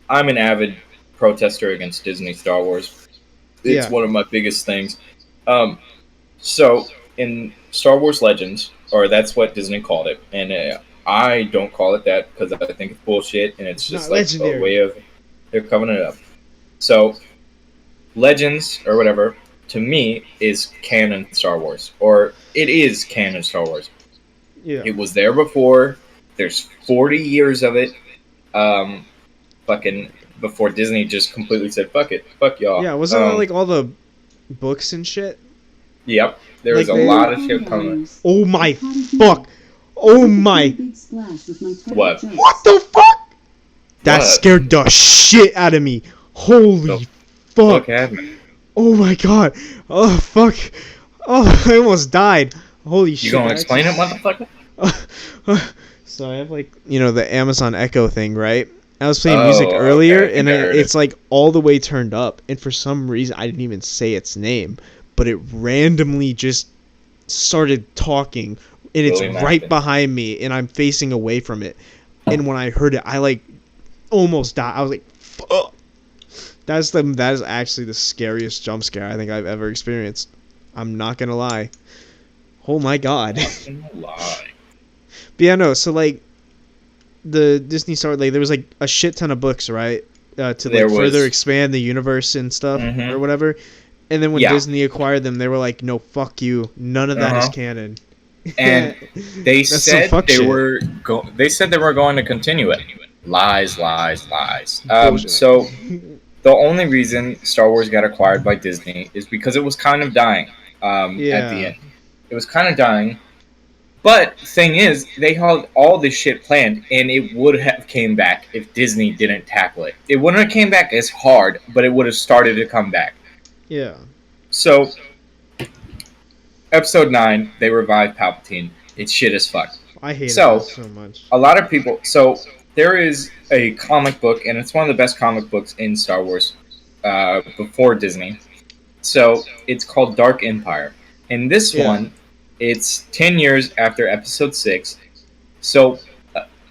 I'm an avid protester against Disney Star Wars. It's one of my biggest things. So, in Star Wars Legends, or that's what Disney called it, and I don't call it that because I think it's bullshit, and it's just like legendary. A way of... They're covering it up. So, Legends, or whatever, to me, is canon Star Wars. Or, it is canon Star Wars. Yeah. It was there before. There's 40 years of it. Fucking before Disney just completely said fuck it, fuck y'all. Yeah, wasn't that like all the books and shit? Yep, there was a lot of shit coming. Oh my fuck! Oh my! What? What the fuck? That scared the shit out of me. Holy fuck! Oh my god! Oh fuck! Oh, I almost died. Holy shit! You gonna explain it, motherfucker? So I have like the Amazon Echo thing, right? I was playing music earlier, and it's like all the way turned up, and for some reason I didn't even say its name, but it randomly just started talking, and it's right behind me, and I'm facing away from it, and when I heard it, I like almost died. I was like, "Fuck!" That is actually the scariest jump scare I think I've ever experienced. I'm not gonna lie. Oh my god. But yeah, no. So like. The Disney Star, like, there was like a shit ton of books, right, to like further expand the universe and stuff or whatever. And then when Disney acquired them, they were like, "No, fuck you, none of that is canon." And they said they were going to continue it. Lies, lies, lies. So the only reason Star Wars got acquired by Disney is because it was kind of dying. At the end, it was kind of dying. But thing is, they had all this shit planned, and it would have came back if Disney didn't tackle it. It wouldn't have came back as hard, but it would have started to come back. Yeah. So, Episode 9, they revived Palpatine. It's shit as fuck. I hate that so much. A lot of people... So, there is a comic book, and it's one of the best comic books in Star Wars before Disney. So, it's called Dark Empire. And this one... It's 10 years after Episode 6. So,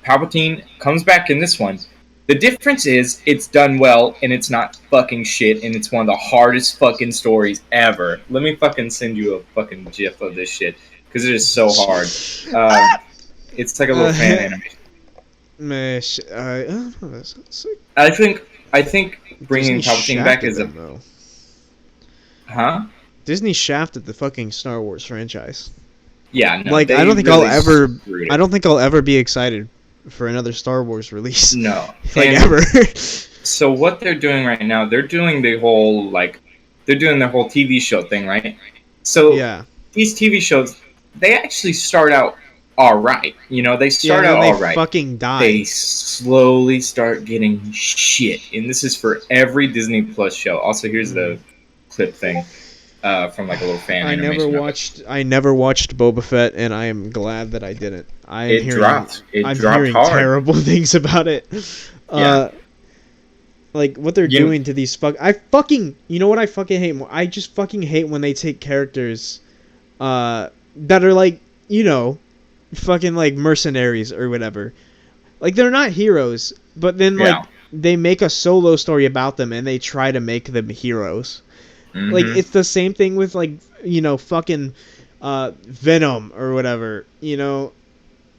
Palpatine comes back in this one. The difference is, it's done well, and it's not fucking shit, and it's one of the hardest fucking stories ever. Let me fucking send you a fucking gif of this shit, because it is so hard. It's like a little fan animation. I don't know. It's like I think bringing Disney Palpatine back shafted is them, though. Huh? Disney shafted the fucking Star Wars franchise. Yeah, no. Like, they I don't think really I don't think I'll ever be excited for another Star Wars release. No. Like, And ever. so what they're doing right now, they're doing the whole TV show thing, right? So Yeah. these TV shows, they actually start out all right. You know, they start out all right. Fucking die. They slowly start getting shit, and this is for every Disney Plus show. Also, here's the clip thing from like a little fan animation. I never watched Boba Fett, and I am glad that I didn't. I'm dropped hearing hard. terrible things about it. Like what they're doing to these you know what I fucking hate more? I just fucking hate when they take characters that are like, you know, fucking like mercenaries or whatever. Like they're not heroes, but then like they make a solo story about them and they try to make them heroes. Mm-hmm. Like it's the same thing with like, you know, fucking Venom or whatever, you know.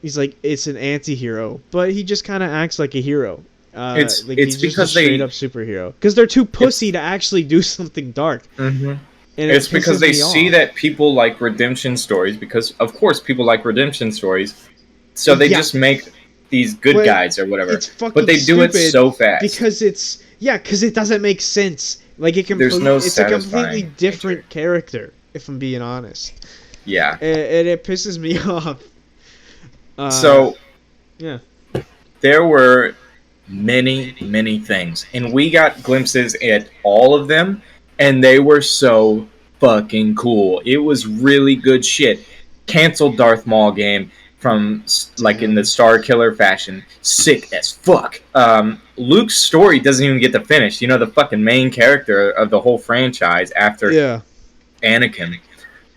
He's like, it's an anti-hero, but he just kind of acts like a hero. It's he's because just a straight up superhero. Because they're too pussy to actually do something dark. Mm-hmm. And it's because they see that people like redemption stories. Because of course people like redemption stories, so they just make these good guys or whatever. But they do it so fast because because it doesn't make sense. Like it's a completely different character. If I'm being honest. Yeah. And it pisses me off. There were many things, and we got glimpses at all of them, and they were so fucking cool. It was really good shit. Canceled Darth Maul game from like in the Star Killer fashion. Sick as fuck. Luke's story doesn't even get to finish. You know, the fucking main character of the whole franchise after Anakin.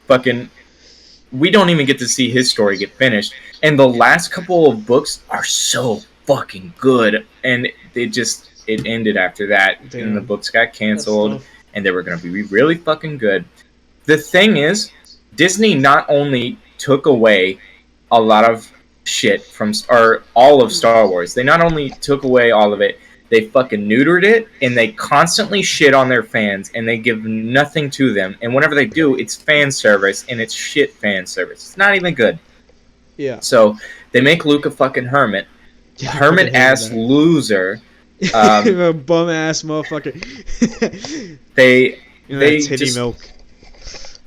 Fucking, we don't even get to see his story get finished. And the last couple of books are so fucking good, and it ended after that. Damn. And the books got canceled, and they were going to be really fucking good. The thing is, Disney not only took away a lot of shit from, or all of Star Wars, they not only took away all of it, they fucking neutered it, and they constantly shit on their fans, and they give nothing to them. And whenever they do, it's fan service, and it's shit fan service. It's not even good. Yeah. So they make Luke a fucking hermit. Hermit-ass loser. A bum-ass motherfucker. they titty just, milk.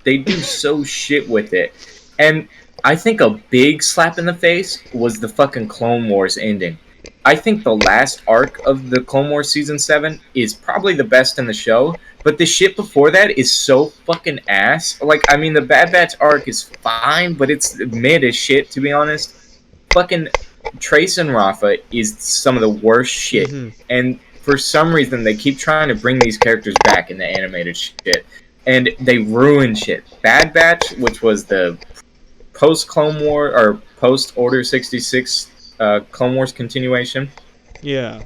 They do so shit with it. And I think a big slap in the face was the fucking Clone Wars ending. I think the last arc of the Clone Wars Season 7 is probably the best in the show, but the shit before that is so fucking ass. Like, I mean, the Bad Batch arc is fine, but it's mid as shit, to be honest. Fucking Trace and Rafa is some of the worst shit. Mm-hmm. And for some reason, they keep trying to bring these characters back in the animated shit. And they ruin shit. Bad Batch, which was the post-Clone War, or post-Order 66 Clone Wars continuation,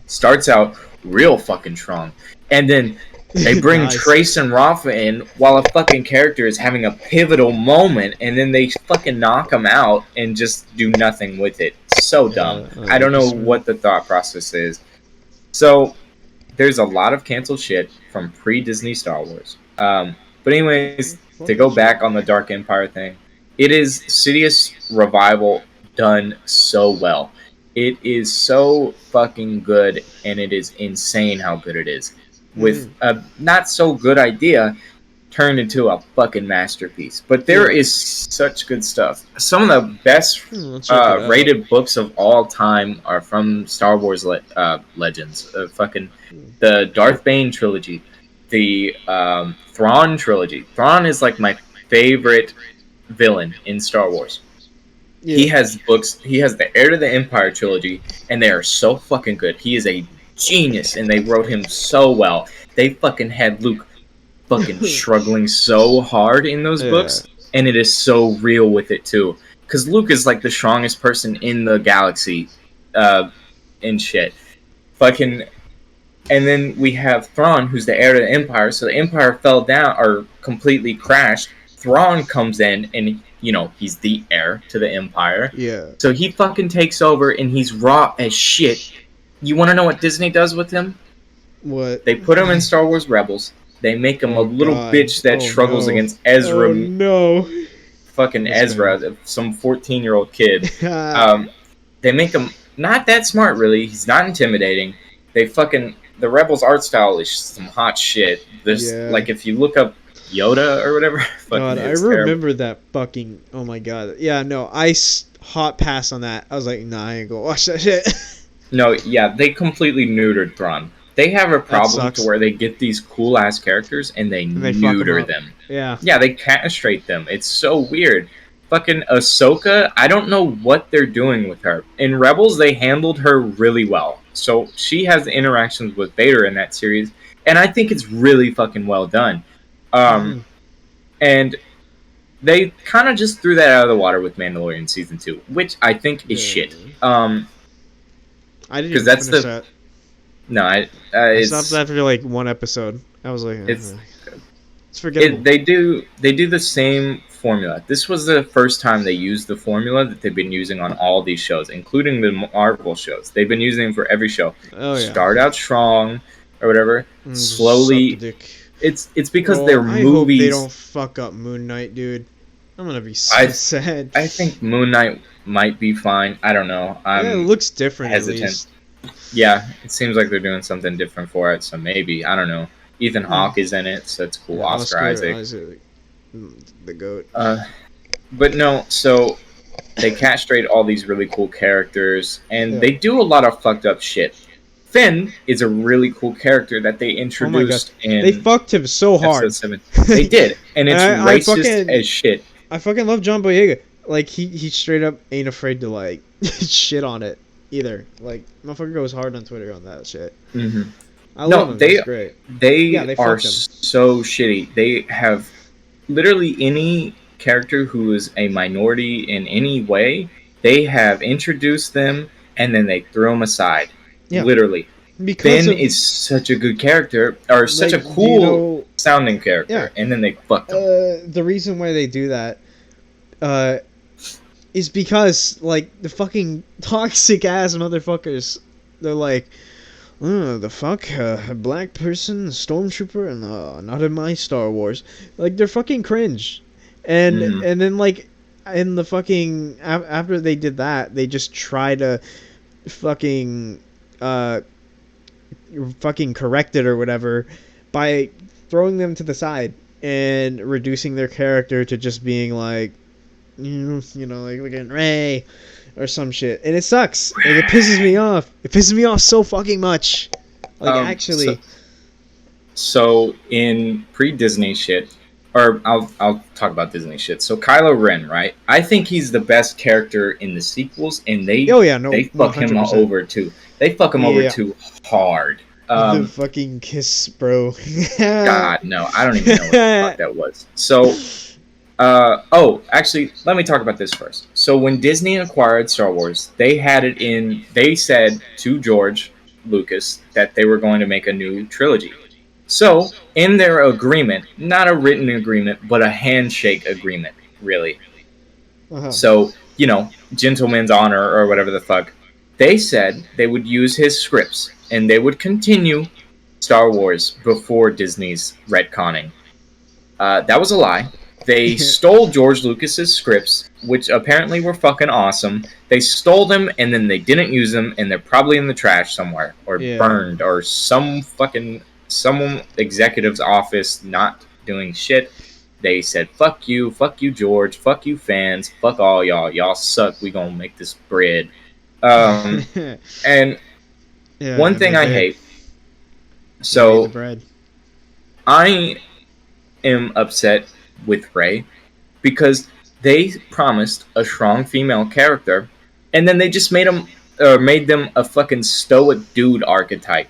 starts out real fucking strong. And then they bring Trace and Rafa in while a fucking character is having a pivotal moment, and then they fucking knock him out and just do nothing with it. So dumb. I don't know what the thought process is. So there's a lot of canceled shit from pre-Disney Star Wars. But anyways, to go back on the Dark Empire thing, it is Sidious revival done so well. It is so fucking good, and it is insane how good it is. With a not so good idea turned into a fucking masterpiece. But there is such good stuff. Some of the best rated books of all time are from Star Wars Legends. The Darth Bane trilogy, the Thrawn trilogy. Thrawn is like my favorite villain in Star Wars. Yeah. He has books. He has the Heir to the Empire trilogy, and they are so fucking good. He is a genius, and they wrote him so well. They fucking had Luke fucking struggling so hard in those books, and it is so real with it too. Because Luke is like the strongest person in the galaxy, and shit. Fucking, and then we have Thrawn, who's the heir to the Empire. So the Empire fell down or completely crashed. Thrawn comes in, and he's the heir to the Empire. Yeah. So he fucking takes over and he's raw as shit. You want to know what Disney does with him? What? They put him in Star Wars Rebels. They make him a little bitch that struggles against Ezra. Oh no. Fucking That's Ezra, some 14-year-old kid. They make him not that smart, really. He's not intimidating. The Rebels art style is some hot shit. There's like, if you look up Yoda or whatever. God, I remember that fucking. Oh my god. Yeah, no, I hot pass on that. I was like, nah, I ain't gonna watch that shit. No, yeah, they completely neutered Thrawn. They have a problem to where they get these cool ass characters and they neuter them. Yeah. Yeah, they castrate them. It's so weird. Fucking Ahsoka, I don't know what they're doing with her. In Rebels, they handled her really well. So she has interactions with Vader in that series, and I think it's really fucking well done. And they kind of just threw that out of the water with Mandalorian Season 2, which I think is shit. I didn't even finish that. No, I stopped after like one episode. I was like, it's forgettable. They do the same formula. This was the first time they used the formula that they've been using on all these shows, including the Marvel shows. They've been using them for every show. Oh yeah. Start out strong or whatever. Slowly. It's because they're movies. I hope they don't fuck up Moon Knight, dude. I'm gonna be so sad. I think Moon Knight might be fine. I don't know. It looks different. Hesitant. At least. Yeah, it seems like they're doing something different for it. So maybe, I don't know. Ethan Hawke is in it, so it's cool. Yeah, Oscar Isaac, the GOAT. But no, so they castrate all these really cool characters, and they do a lot of fucked up shit. Finn is a really cool character that they introduced in. They fucked him so hard. They did, and it's racist as shit. I fucking love John Boyega. Like he straight up ain't afraid to like shit on it either. Like motherfucker goes hard on Twitter on that shit. Mm-hmm. I love him. That's great. They are so shitty. They have literally any character who is a minority in any way. They have introduced them and then they throw them aside. Yeah. Literally. Because Finn is such a good character, or such a cool sounding character, and then they fuck them. The reason why they do that is because, like, the fucking toxic ass motherfuckers, they're like, the fuck, a black person, stormtrooper, and not in my Star Wars. Like, they're fucking cringe. And then, like, in the fucking, after they did that, they just try to fucking correct it or whatever by throwing them to the side and reducing their character to just being like, like look at Ray or some shit, and it sucks. Like, it pisses me off. It pisses me off so fucking much. Like actually. So in pre-Disney shit, or I'll talk about Disney shit. So Kylo Ren, right? I think he's the best character in the sequels, and they fuck him over too. They fuck him over too hard. The fucking kiss, bro. God, no, I don't even know what the fuck that was. So, actually, let me talk about this first. So when Disney acquired Star Wars, they had it in. They said to George Lucas that they were going to make a new trilogy. So, in their agreement, not a written agreement, but a handshake agreement, really. So, gentleman's honor or whatever the fuck, they said they would use his scripts and they would continue Star Wars before Disney's retconning. That was a lie. They stole George Lucas's scripts, which apparently were fucking awesome. They stole them and then they didn't use them, and they're probably in the trash somewhere or burned or some executive's office not doing shit. They said, fuck you, George, fuck you fans, fuck all y'all suck, we gonna make this bread. And one thing I hate, so I am upset with Rey because they promised a strong female character and then they just made them a fucking stoic dude archetype.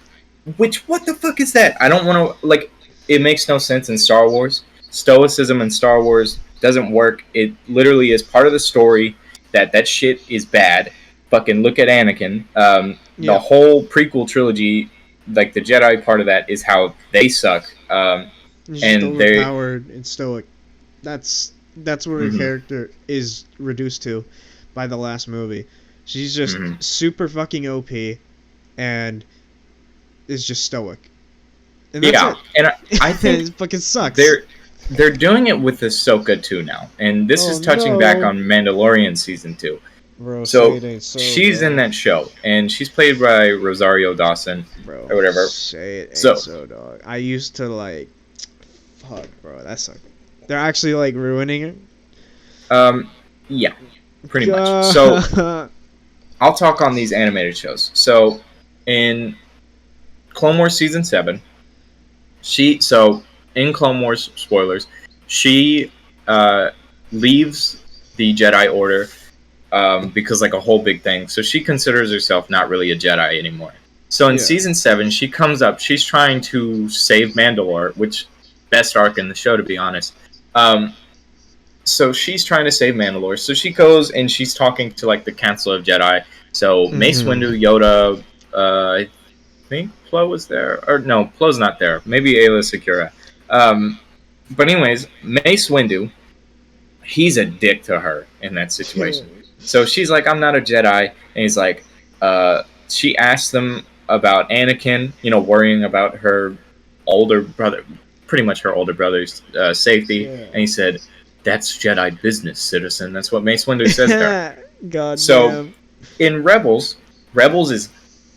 Which, what the fuck is that? I don't want to, like, it makes no sense in Star Wars. Stoicism in Star Wars doesn't work. It literally is part of the story that shit is bad. Fucking look at Anakin. The whole prequel trilogy, like the Jedi part of that, is how they suck. And they're powered and stoic. That's That's what her character is reduced to by the last movie. She's just super fucking OP and is just stoic. And that's it. And I think it fucking sucks. They're doing it with Ahsoka too now, and this is touching back on Mandalorian season 2. Bro, so she's in that show, and she's played by Rosario Dawson, or whatever. Say it ain't so, dog. I used to like, fuck, bro, that sucked. They're actually like ruining it. Yeah, pretty much. So I'll talk on these animated shows. So in Clone Wars season 7, in Clone Wars, spoilers, she leaves the Jedi Order because like a whole big thing. So she considers herself not really a Jedi anymore. So in season 7, she comes up. She's trying to save Mandalore, which best arc in the show, to be honest. So she's trying to save Mandalore. So she goes and she's talking to like the Council of Jedi. So Mace Windu, Yoda, I think Plo was there, or no, Plo's not there. Maybe Aayla Secura. But anyways, Mace Windu, he's a dick to her in that situation. So she's like, I'm not a Jedi. And he's like, she asked them about Anakin, worrying about her older brother, pretty much her older brother's safety. And he said, that's Jedi business, citizen. That's what Mace Windu says there. God damn. In Rebels is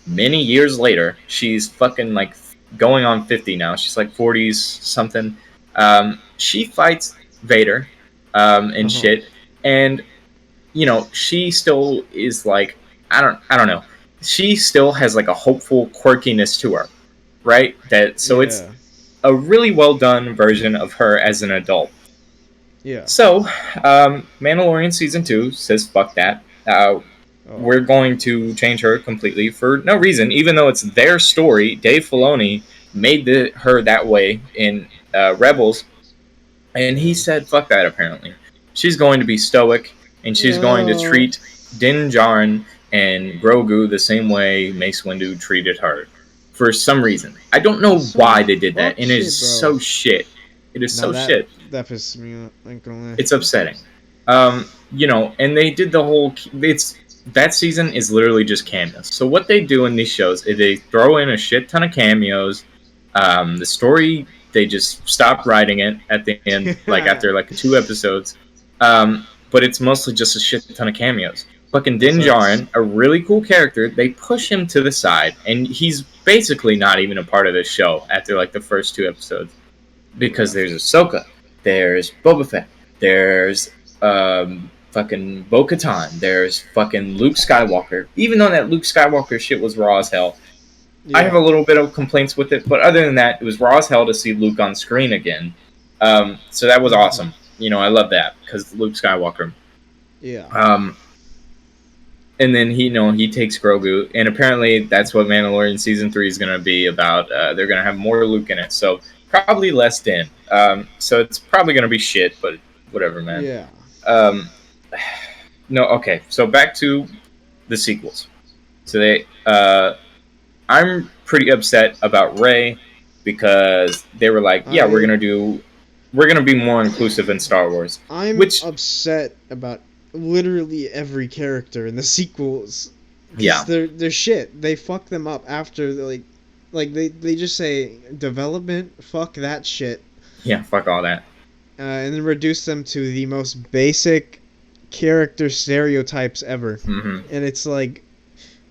many years later. She's fucking like going on 50 now. She's like 40s something. She fights Vader and shit. And she still is like, I don't know. She still has like a hopeful quirkiness to her, right? It's a really well done version of her as an adult. Yeah. So, Mandalorian season 2 says fuck that. We're going to change her completely for no reason, even though it's their story. Dave Filoni made her that way in Rebels, and he said fuck that. Apparently, she's going to be stoic, and she's going to treat Din Djarin and Grogu the same way Mace Windu treated her. For some reason, I don't know why they did that, and it is so shit. It is shit. That pisses me off. I ain't gonna lie. It's upsetting. And they did the whole. That season is literally just cameos. So what they do in these shows is they throw in a shit ton of cameos. The story, they just stop writing it at the end, like after like 2 episodes. But it's mostly just a shit ton of cameos. Fucking Din Djarin, a really cool character, they push him to the side, and he's basically not even a part of this show after like the first 2 episodes. Because there's Ahsoka, there's Boba Fett, there's fucking Bo-Katan, there's fucking Luke Skywalker. Even though that Luke Skywalker shit was raw as hell, I have a little bit of complaints with it, but other than that, it was raw as hell to see Luke on screen again. So that was awesome. I love that, because Luke Skywalker. Yeah. And then he takes Grogu, and apparently that's what Mandalorian season 3 is going to be about. They're going to have more Luke in it, so probably less Din. So it's probably going to be shit, but whatever, man. Yeah. No, okay. So back to the sequels. So I'm pretty upset about Rey because they were like, yeah, we're gonna be more inclusive in Star Wars. I'm upset about literally every character in the sequels. Yeah. They're shit. They fuck them up after like they just say development, fuck that shit. Yeah, fuck all that. And then reduce them to the most basic character stereotypes ever. Mm-hmm. And it's like,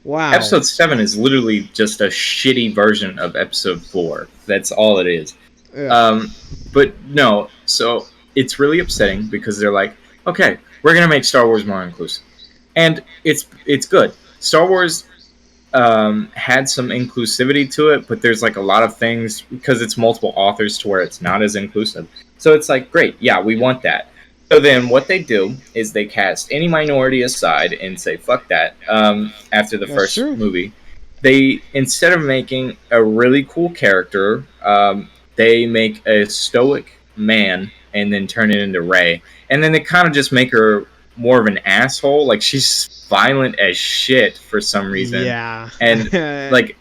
wow. Episode 7 is literally just a shitty version of Episode 4. That's all it is. Yeah. But no, so it's really upsetting because they're like, okay, we're going to make Star Wars more inclusive. And it's good. Star Wars had some inclusivity to it, but there's like a lot of things because it's multiple authors to where it's not as inclusive. So it's like, great, yeah, we want that. So then what they do is they cast any minority aside and say, fuck that, after the first movie. They, instead of making a really cool character, they make a stoic man and then turn it into Rey. And then they kind of just make her more of an asshole. Like, she's violent as shit for some reason. Yeah. And, like,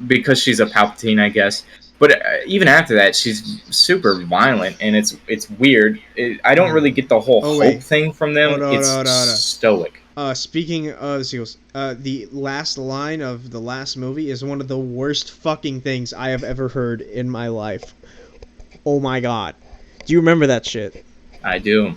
because she's a Palpatine, I guess. But even after that, she's super violent, and it's weird. I don't really get the whole hope thing from them. It's stoic. Speaking of sequels, the last line of the last movie is one of the worst fucking things I have ever heard in my life. Oh my god. Do you remember that shit? I do.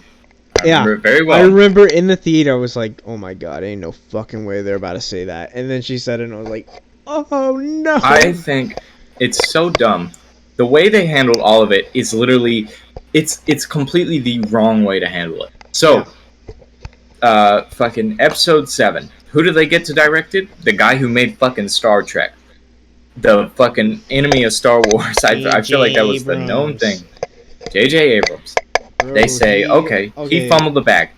I remember it very well. I remember in the theater, I was like, oh my god, ain't no fucking way they're about to say that. And then she said it, and I was like, oh no. I think it's so dumb. The way they handled all of it is literally, it's completely the wrong way to handle it. So, fucking episode 7. Who did they get to direct it? The guy who made fucking Star Trek. The fucking enemy of Star Wars. I feel like that was the known thing. J.J. Abrams. They say, okay, he fumbled the bag.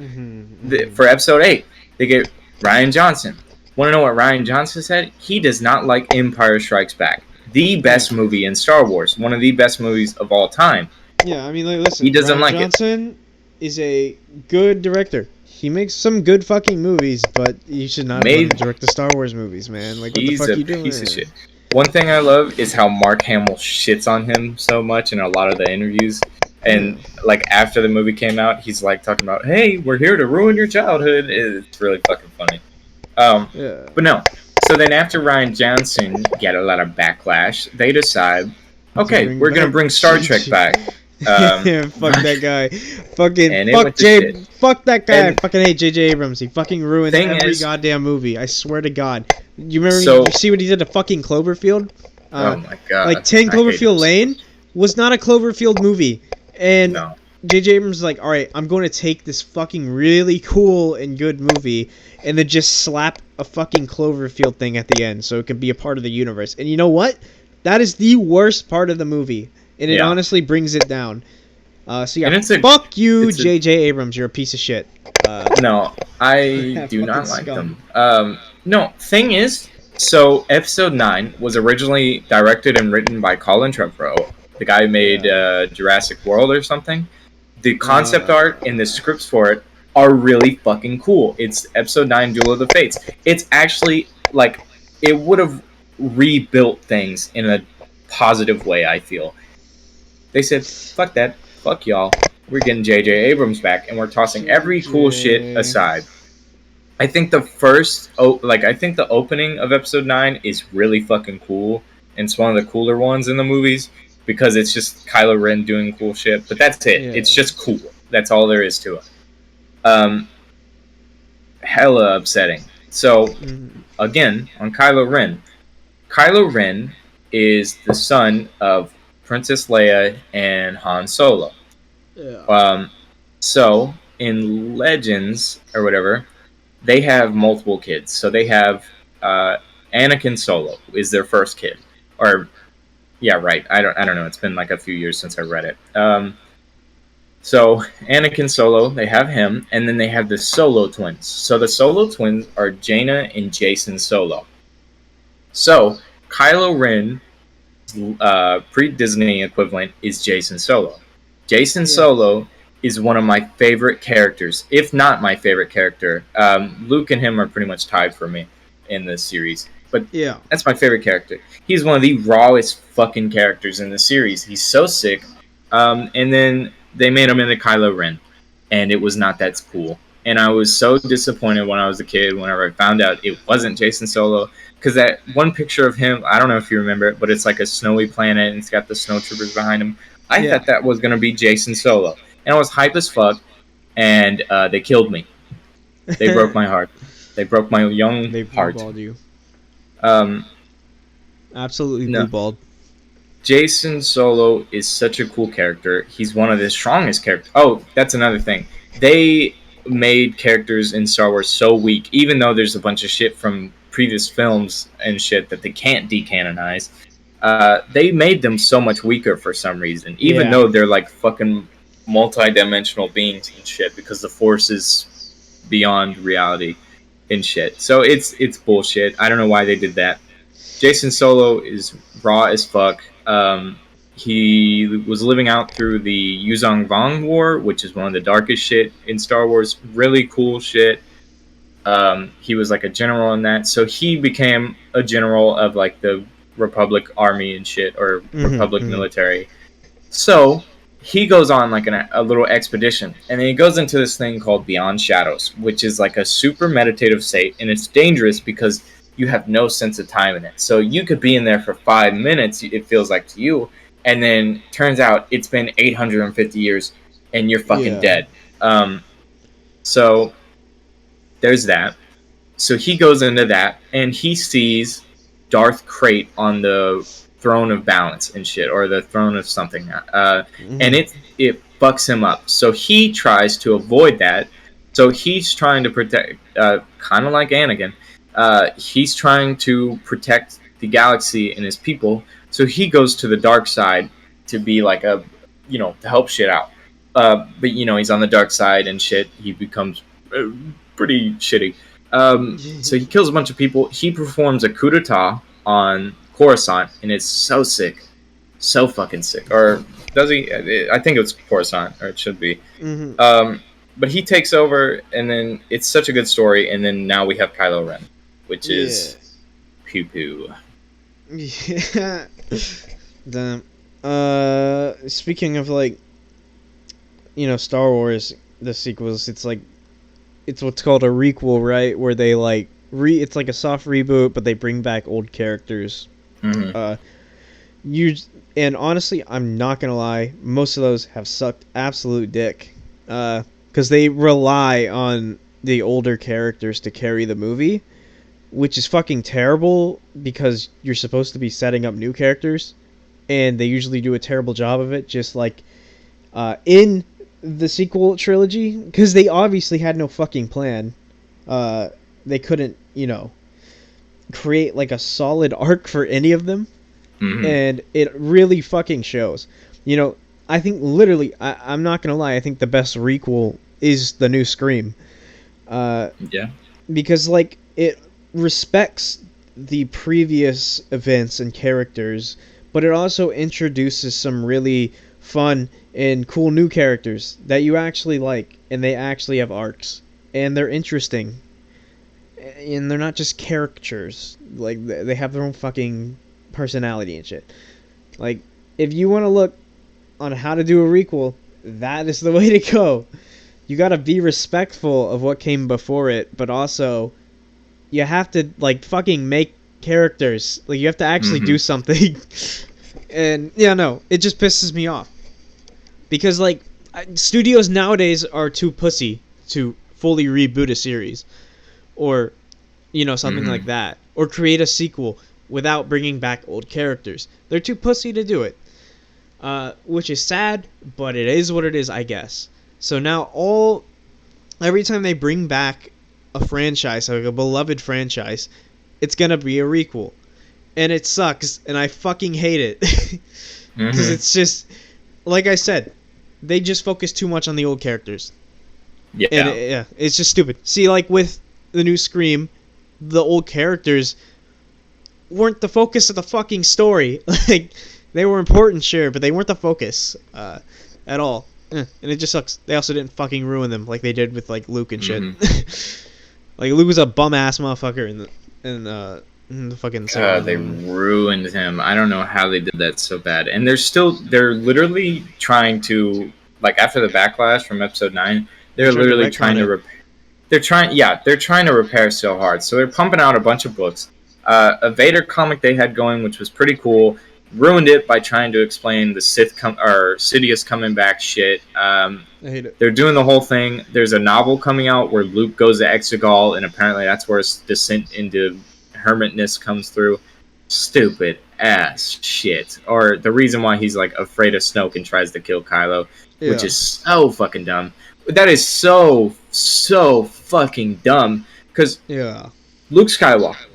For episode 8, they get Rian Johnson. Want to know what Rian Johnson said? He does not like Empire Strikes Back. The best movie in Star Wars. One of the best movies of all time. Yeah, I mean, like, listen. He doesn't like it. Rian Johnson is a good director. He makes some good fucking movies, but you should not direct the Star Wars movies, man. Like, what the fuck are you doing? He's a piece of shit. One thing I love is how Mark Hamill shits on him so much in a lot of the interviews. And, like, after the movie came out, he's, like, talking about, hey, we're here to ruin your childhood. It's really fucking funny. But no. So then after Rian Johnson get a lot of backlash, they decide, okay, we're going to bring Star Trek back. Fuck that guy. Fuck that guy. I fucking hate J.J. Abrams. He fucking ruined every goddamn movie. I swear to God. You remember? You see what he did to fucking Cloverfield? Oh my god! Like 10 Cloverfield Lane was not a Cloverfield movie, and J.J. Abrams was like, "All right, I'm going to take this fucking really cool and good movie, and then just slap a fucking Cloverfield thing at the end, so it can be a part of the universe." And you know what? That is the worst part of the movie. And it honestly brings it down. So yeah, fuck you, J.J. Abrams. You're a piece of shit. No, I do not like them. No, thing is, so episode 9 was originally directed and written by Colin Trevorrow, the guy who made Jurassic World or something. The concept art and the scripts for it are really fucking cool. It's episode 9, Duel of the Fates. It's actually, like, it would have rebuilt things in a positive way, I feel. They said, fuck that, fuck y'all, we're getting J.J. Abrams back, and we're tossing every cool shit aside. I think the opening of episode 9 is really fucking cool, and it's one of the cooler ones in the movies, because it's just Kylo Ren doing cool shit, but that's it. It's just cool. That's all there is to it. Hella upsetting. So, again, on Kylo Ren is the son of Princess Leia and Han Solo. So in Legends or whatever, they have multiple kids. So they have Anakin Solo is their first kid, or I don't know. It's been like a few years since I read it. So Anakin Solo, they have him, and then they have the Solo twins. So the Solo twins are Jaina and Jason Solo. So Kylo Ren. Pre-Disney equivalent is Jason Solo. Jason Solo is one of my favorite characters, if not my favorite character. Luke and him are pretty much tied for me in this series, but that's my favorite character. He's one of the rawest fucking characters in the series. He's so sick. And then they made him into Kylo Ren, and it was not that cool. And I was so disappointed when I was a kid whenever I found out it wasn't Jason Solo. Because that one picture of him, I don't know if you remember it, but it's like a snowy planet and it's got the snowtroopers behind him. I thought that was going to be Jason Solo. And I was hype as fuck, and they killed me. They broke my heart. They broke my young heart. They blue-balled you. Absolutely blue-balled. Jason Solo is such a cool character. He's one of the strongest characters. Oh, that's another thing. They made characters in Star Wars so weak, even though there's a bunch of shit from previous films and shit that they can't decanonize. They made them so much weaker for some reason, even though they're like fucking multi-dimensional beings and shit, because the Force is beyond reality and shit. So it's bullshit. I don't know why they did that. Jason Solo is raw as fuck. He was living out through the Yuzong Vong War, which is one of the darkest shit in Star Wars. Really cool shit. He was like a general in that, so he became a general of like the Republic army and shit, or Republic mm-hmm. military. So he goes on like a little expedition, and then he goes into this thing called Beyond Shadows, which is like a super meditative state, and it's dangerous because you have no sense of time in it. So you could be in there for 5 minutes, it feels like to you, and then turns out it's been 850 years, and you're fucking dead. So there's that. So he goes into that, and he sees Darth Krayt on the throne of balance and shit, or the throne of something, and it fucks him up. So he tries to avoid that. So he's trying to protect, kind of like Anakin. He's trying to protect the galaxy and his people. So he goes to the dark side to be like to help shit out. But he's on the dark side and shit. He becomes pretty shitty. So he kills a bunch of people. He performs a coup d'etat on Coruscant, and it's so sick. So fucking sick. Or does he? I think it's Coruscant, or it should be. But he takes over, and then it's such a good story, and then now we have Kylo Ren, which is pew pew. Yeah. Damn. Speaking of Star Wars, the sequels, it's what's called a requel, right? Where they it's like a soft reboot, but they bring back old characters. And honestly, I'm not gonna lie, most of those have sucked absolute dick. Because they rely on the older characters to carry the movie, which is fucking terrible because you're supposed to be setting up new characters, and they usually do a terrible job of it, just like in the sequel trilogy, because they obviously had no fucking plan. They couldn't, create like a solid arc for any of them, and it really fucking shows. I think literally, I'm not gonna lie, I think the best requel is the new Scream. Because it respects the previous events and characters, but it also introduces some really fun and cool new characters that you actually like, and they actually have arcs, and they're interesting, and they're not just caricatures. They have their own fucking personality and shit. If you want to look on how to do a requel, that is the way to go. You gotta be respectful of what came before it, but also you have to fucking make characters. You have to actually do something. And it just pisses me off because studios nowadays are too pussy to fully reboot a series, or something like that, or create a sequel without bringing back old characters. They're too pussy to do it. Which is sad, but it is what it is, I guess. So now every time they bring back a franchise, like a beloved franchise, it's gonna be a requel, and it sucks, and I fucking hate it, because it's just, like I said, they just focus too much on the old characters. And it's just stupid. See, with the new Scream, the old characters weren't the focus of the fucking story. They were important, sure, but they weren't the focus at all. And it just sucks. They also didn't fucking ruin them like they did with Luke and shit. Luke was a bum ass motherfucker in the fucking. God, they ruined him. I don't know how they did that so bad. And they're literally trying to, after the backlash from episode 9, they're literally trying to repair. They're trying to repair so hard. So they're pumping out a bunch of books. A Vader comic they had going, which was pretty cool. Ruined it by trying to explain the Sidious coming back shit. I hate it. They're doing the whole thing. There's a novel coming out where Luke goes to Exegol, and apparently that's where his descent into hermitness comes through. Stupid ass shit. Or the reason why he's afraid of Snoke and tries to kill Kylo, which is so fucking dumb. That is so fucking dumb. Because Luke Skywalker,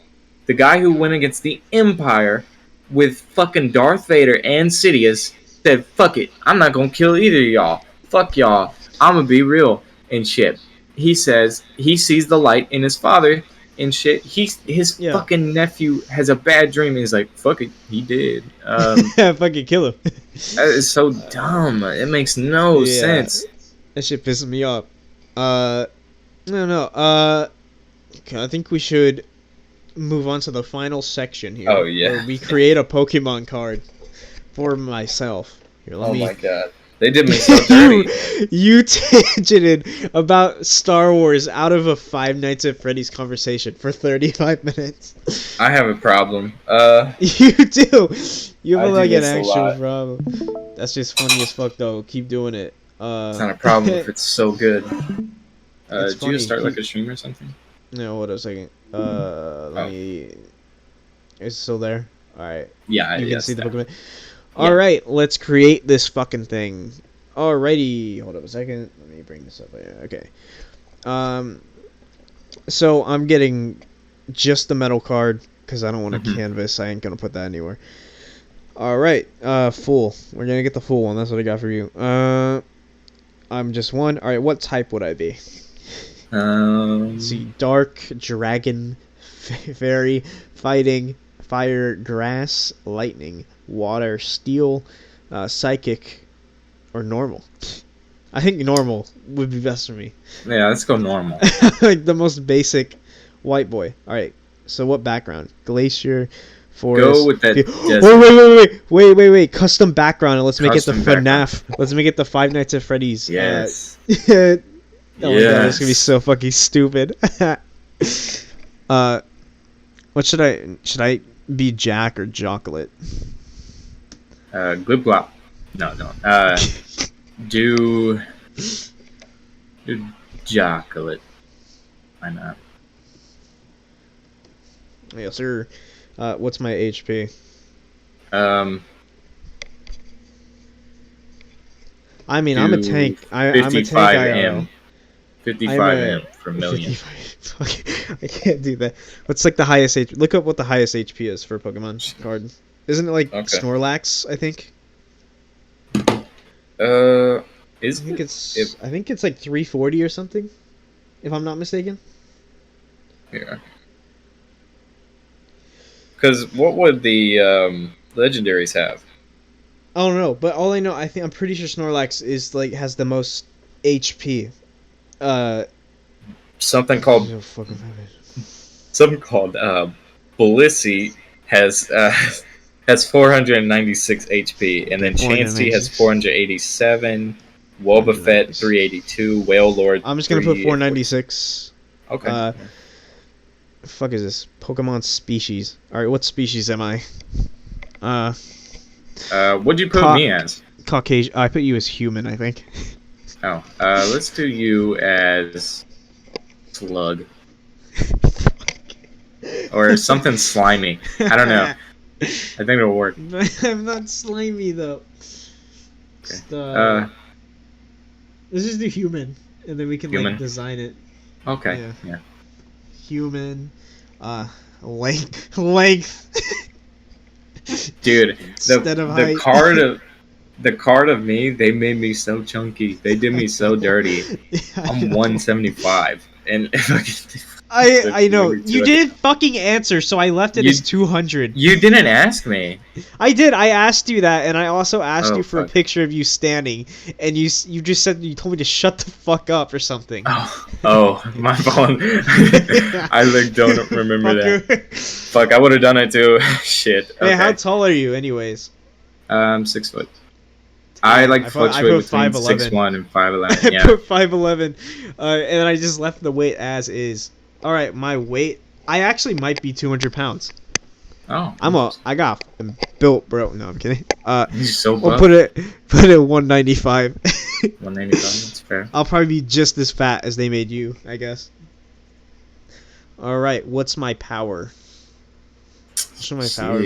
the guy who went against the Empire with fucking Darth Vader and Sidious, said, fuck it, I'm not gonna kill either of y'all. Fuck y'all. I'm gonna be real and shit. He says he sees the light in his father and shit. His fucking nephew has a bad dream, and he's like, fuck it, he did. Fucking kill him. That is so dumb. It makes no sense. That shit pisses me off. No. I think we should move on to the final section here. Oh, yeah. Where we create a Pokemon card for myself. Here, let me... my god. They did me so dirty. You tangented about Star Wars out of a Five Nights at Freddy's conversation for 35 minutes. I have a problem. You do. You have I do an this a actual lot. problem. That's just funny as fuck, though. Keep doing it. It's not a problem if it's so good. It's Did you start funny. like a stream or something? No, hold on a second. Let me... Is it still there? Alright. Yeah, You can see the that. Pokemon. Alright, let's create this fucking thing. Alrighty. Hold up a second. Let me bring this up. Okay. So I'm getting just the metal card because I don't want a canvas. I ain't gonna put that anywhere. Alright, full. We're gonna get the full one. That's what I got for you. I'm just one. Alright, what type would I be? Let's see. Dark, dragon, fairy, fighting, fire, grass, lightning, water, steel, psychic, or normal. I think normal would be best for me. Yeah, let's go normal. Like the most basic white boy. Alright, so what background? Glacier, forest. Go with that. Oh, wait. Custom background, and let's make it the Custom FNaF. Let's make it the Five Nights at Freddy's. Yes. Oh my god, this is gonna be Yes. so fucking stupid. What should I be, Jack or Chocolate? Glib glop. No. Do chocolate. Why not? Yes, sir. What's my HP? I mean, I'm a tank. I'm a tank 55 IRL. M. 55 M per million. 55. I can't do that. What's like the highest HP? Look up what the highest HP is for a Pokemon card. Isn't it like Okay. Snorlax? I think. Is I think it's like 340 or something, if I'm not mistaken. Yeah. Because what would the legendaries have? I don't know, but all I know, I'm pretty sure Snorlax is like has the most HP. Something called Blissey has 496 HP, and then Chansey has 487, Wobbuffet 382, Whale Lord. I'm just gonna put 496. Okay. Fuck is this? Pokemon species. Alright, what species am I? What'd you put me as? Caucasian. I put you as human, I think. Oh, let's do you as Slug. Or something slimy. I don't know. I think it'll work. I'm not slimy though. Okay. Let's just do human, and then we can Human. like design it. Okay. Yeah. Human, length. Dude, Instead of height. the card of me, they made me so chunky. They did me so dirty. I'm 175, and I know. You didn't fucking answer, so I left it as 200. You didn't ask me. I did. I asked you that, and I also asked you for a fuck. picture of you standing, and you just said you told me to shut the fuck up or something. Oh, my fault. I like don't remember that. Fuck, I would have done it too. Shit. Okay. Hey, how tall are you, anyways? 6 foot. I like fluctuate between 5'11". 6'1" and 5'11". Yeah. I put 5'11", and I just left the weight as is. All right, my weight. I actually might be 200 pounds. Oh. I got built, bro. No, I'm kidding. He's so buff. We'll put it 195. 195. That's fair. I'll probably be just as fat as they made you, I guess. All right, what's my power? What's my power?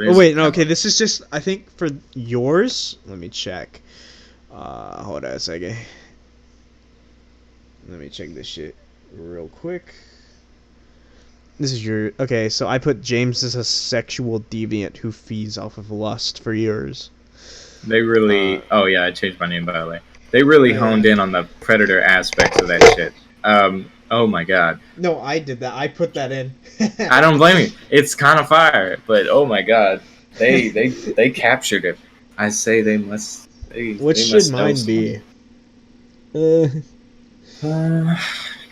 Oh wait, no. Okay, this is just. I think for yours. Let me check. Hold on a second. Let me check this shit real quick. This is your. Okay, so I put James as a sexual deviant who feeds off of lust for yours. They really. Oh yeah, I changed my name by the way. They really honed in on the predator aspects of that shit. Oh my god. No, I did that. I put that in. I don't blame you. It's kind of fire, but oh my god, they captured it. I say they must. What should mine be?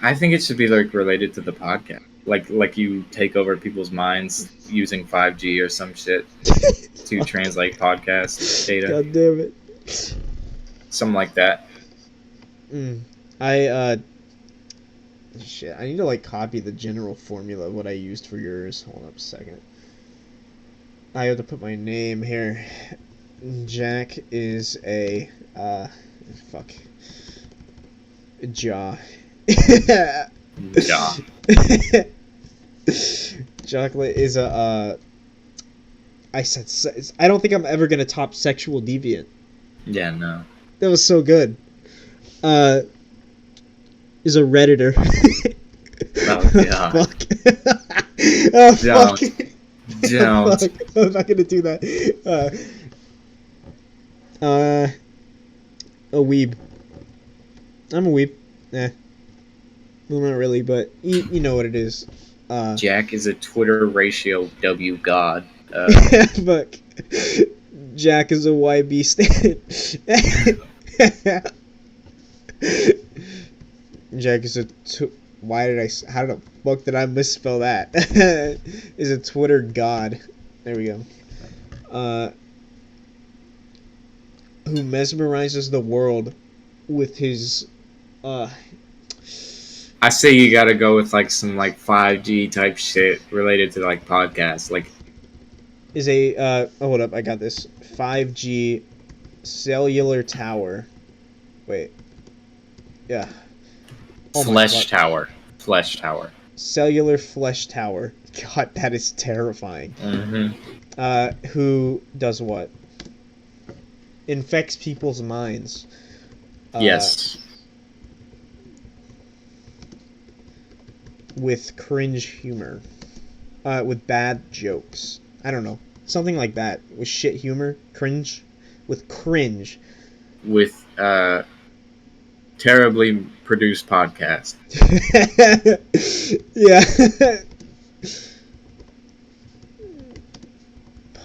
I think it should be like related to the podcast. like you take over people's minds using 5G or some shit to translate podcast data. God damn it. Something like that. Shit, I need to like copy the general formula of what I used for yours. Hold up a second. I have to put my name here. Jack is a fuck. Jaw. Jaw. Chocolate is a I don't think I'm ever gonna top sexual deviant. Yeah, no. That was so good. Is a Redditor. Oh god. Fuck. Oh fuck. Don't. Fuck. I'm not gonna do that. A weeb. I'm a weeb. Well, not really, but you know what it is. Jack is a Twitter ratio W god. Fuck. Jack is a YB stand. Jack is a how the fuck did I misspell that? Is a Twitter god. There we go. Who mesmerizes the world with his I say you gotta go with like some like 5G type shit related to like podcasts. Like is a hold up, I got this. 5G cellular tower. Wait. Yeah. Oh Flesh Tower. Flesh Tower. Cellular flesh tower. God, that is terrifying. Mm-hmm. Who does what? Infects people's minds. Yes. With cringe humor. With bad jokes. I don't know. Something like that. With shit humor. Cringe. With cringe. With, terribly produced podcast. Yeah.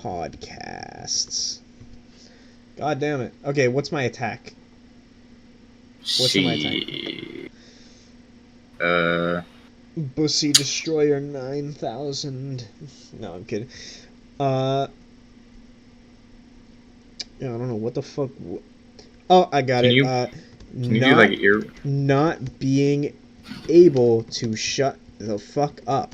Podcasts. God damn it. Okay, what's my attack? What's my attack? Bussy Destroyer 9000. No, I'm kidding. Yeah, I don't know what the fuck. Oh, I got it. Can you do like ear? Not being able to shut the fuck up.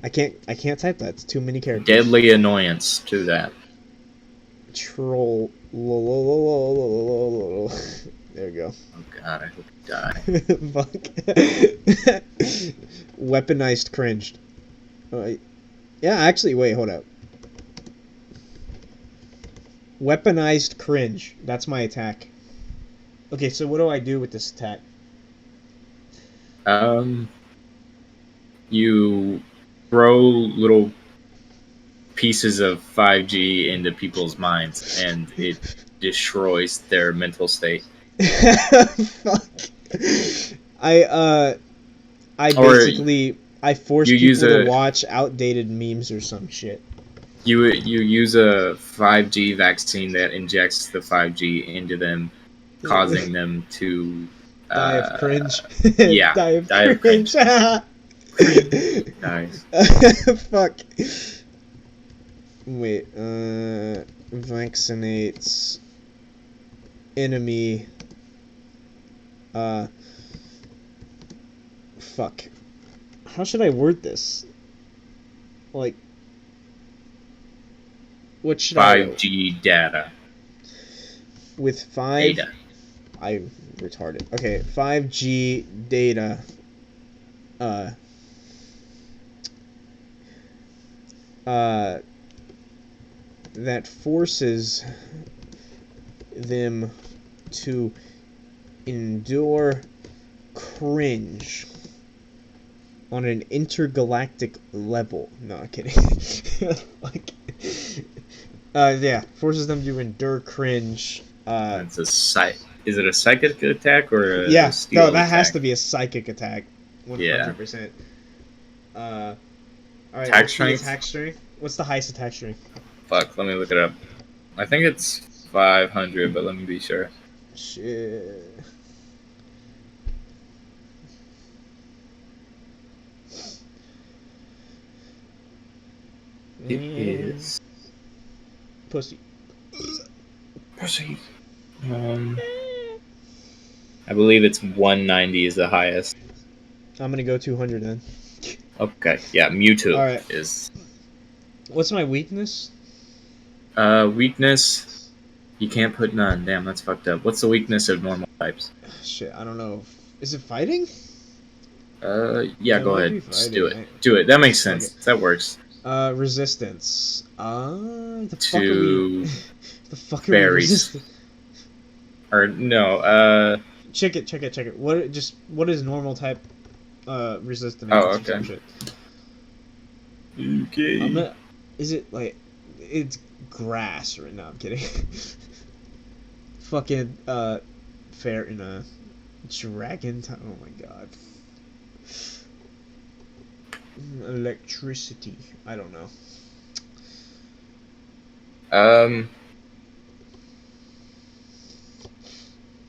I can't type that. It's too many characters. Deadly annoyance to that. Troll. There we go. Oh god, I hope you die. Fuck. Weaponized cringed. Yeah, actually, wait, hold up. Weaponized cringe. That's my attack. Okay, so what do I do with this attack? You throw little pieces of 5G into people's minds, and it destroys their mental state. Fuck. I basically force people to watch outdated memes or some shit. You use a 5G vaccine that injects the 5G into them, causing them to die of cringe. Yeah, die of cringe. Nice. Fuck. Wait. Vaccinates enemy. Fuck. How should I word this? Like. What should 5G data. With 5... Data. I'm retarded. Okay, 5G data. That forces them to endure cringe on an intergalactic level. No, I'm kidding. Like, yeah, forces them to endure cringe. That's a Is it a psychic attack or a steel no, that attack? has to be a psychic attack. 100%. All right. Attack strength. Attack strength. What's the highest attack strength? Fuck, let me look it up. I think it's 500, but let me be sure. Shit. It is pussy. pussy. I believe it's 190 is the highest. I'm gonna go 200 then. Okay, yeah, Mewtwo All right. is. What's my weakness? Weakness. You can't put none. Damn, that's fucked up. What's the weakness of normal types? Shit, I don't know. Is it fighting? Yeah, It go might ahead. be Just do fighting. it. Do it. That makes Fuck sense. it. That works. Resistance. The fuck are To we? The fuck are we berries. resisting? Or no. Check it. What is normal type? Resistant Oh, against or some okay. shit. Okay. Is it like? It's grass right now. I'm kidding. Fucking fair in a dragon. Oh my god. Electricity. I don't know.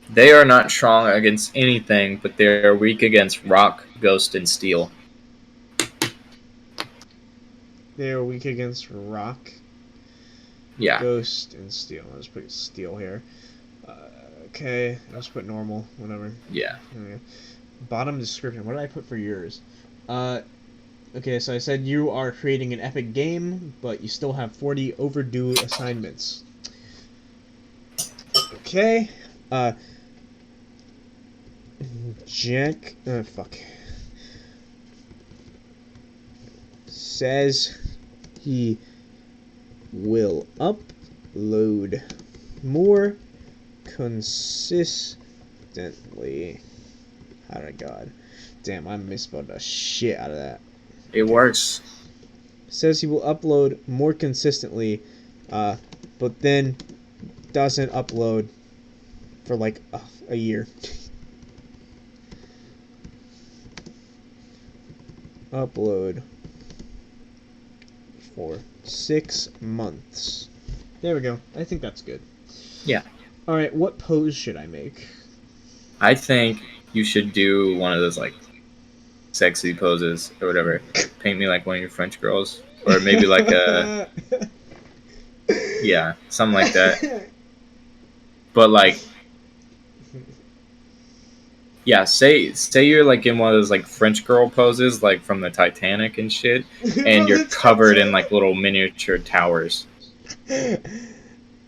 They are not strong against anything, but they are weak against rock, ghost, and steel. They are weak against rock, Yeah. ghost, and steel. I'll just put steel here. Okay, I'll just put normal, whatever. Yeah. Okay. Bottom description. What did I put for yours? Okay, so I said you are creating an epic game, but you still have 40 overdue assignments. Okay. Jack. Fuck. Says he will upload more consistently. Oh my god. Damn, I misspelled the shit out of that. It works. Says he will upload more consistently, but then doesn't upload for like a year. Upload for 6 months. There we go. I think that's good. Yeah. Alright, what pose should I make? I think you should do one of those like sexy poses or whatever. Paint me like one of your French girls, or maybe like a something like that. But like, yeah, say you're like in one of those like French girl poses, like from the Titanic and shit, and you're covered in like little miniature towers.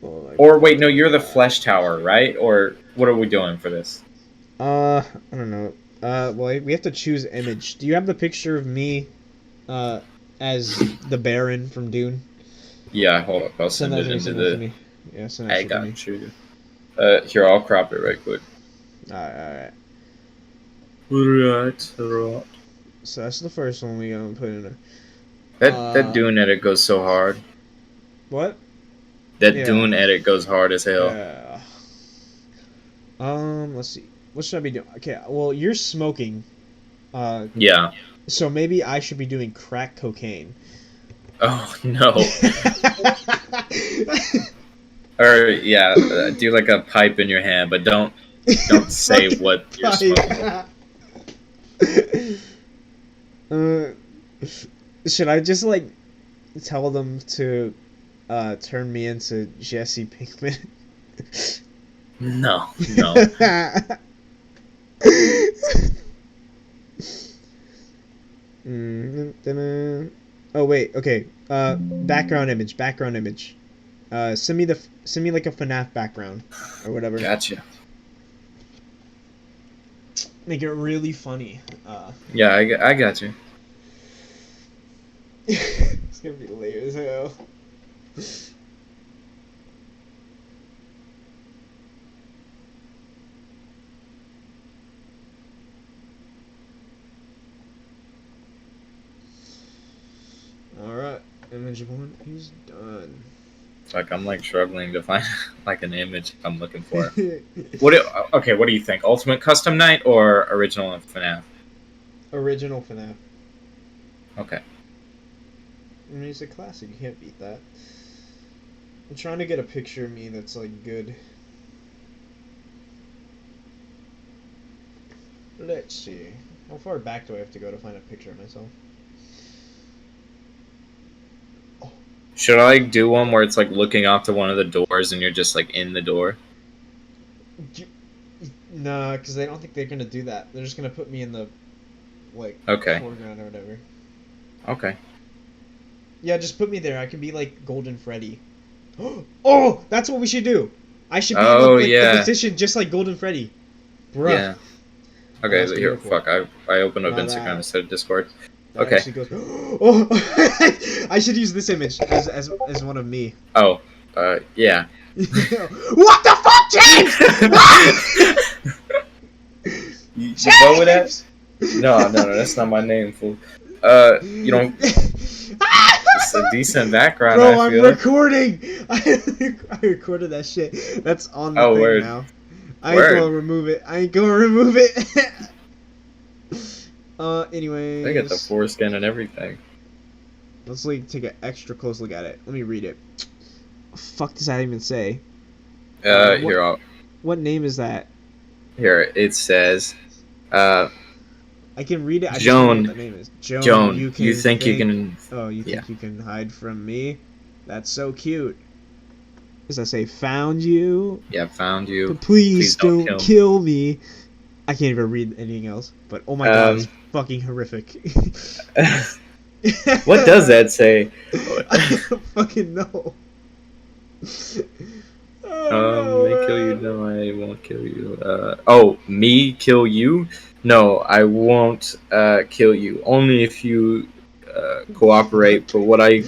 Or wait, no, you're the flesh tower, right? Or what are we doing for this? I don't know. Well, we have to choose image. Do you have the picture of me, as the Baron from Dune? Yeah, hold up. I'll send it into Send that to the. me. Yeah, send that I shit to me. got you. Here, I'll crop it right quick. Alright. Right. So that's the first one we gonna put in there. That Dune edit goes so hard. What? That Dune edit goes hard as hell. Yeah. Let's see. What should I be doing? Okay, well, you're smoking. Yeah. So maybe I should be doing crack cocaine. Oh no. Or yeah, do like a pipe in your hand, but don't say what you're smoking. Should I just like tell them to turn me into Jesse Pinkman? No. Oh wait, okay. Background image. Send me like a FNaF background or whatever. Gotcha. Make it really funny. Yeah, I got you. It's gonna be late as hell. Alright, image one is done. It's like I'm like struggling to find like an image I'm looking for. What do you think? Ultimate Custom Night or original FNaF? Original FNaF. Okay. I mean, it's a classic. You can't beat that. I'm trying to get a picture of me that's like good. Let's see. How far back do I have to go to find a picture of myself? Oh. Should I like do one where it's like looking out to one of the doors and you're just like in the door? Nah, because I don't think they're gonna do that. They're just gonna put me in the like foreground or whatever. Okay. Yeah, just put me there. I can be like Golden Freddy. Oh, that's what we should do. I should be in the position just like Golden Freddy. Bruh. Yeah. Okay, here, fuck. I opened up Instagram instead of Discord. Okay. Goes, oh, I should use this image as one of me. Oh, yeah. What the fuck, James? You go with that? No, that's not my name, fool. You don't. It's a decent background. Bro, I'm recording. I recorded that shit. That's on the thing now. I ain't gonna remove it. Anyways. I got the foreskin and everything. Let's like take an extra close look at it. Let me read it. What the fuck does that even say? Here. What name is that? Here it says. I can read it. Joan. What the name is. Joan. You think you can? Oh, you think you can hide from me? That's so cute. Does that say found you? Yeah, found you. But please don't kill me. I can't even read anything else. But oh my god, it's fucking horrific. What does that say? I don't fucking know. May kill you. No, I won't kill you. Me kill you? No, I won't kill you. Only if you cooperate. But what I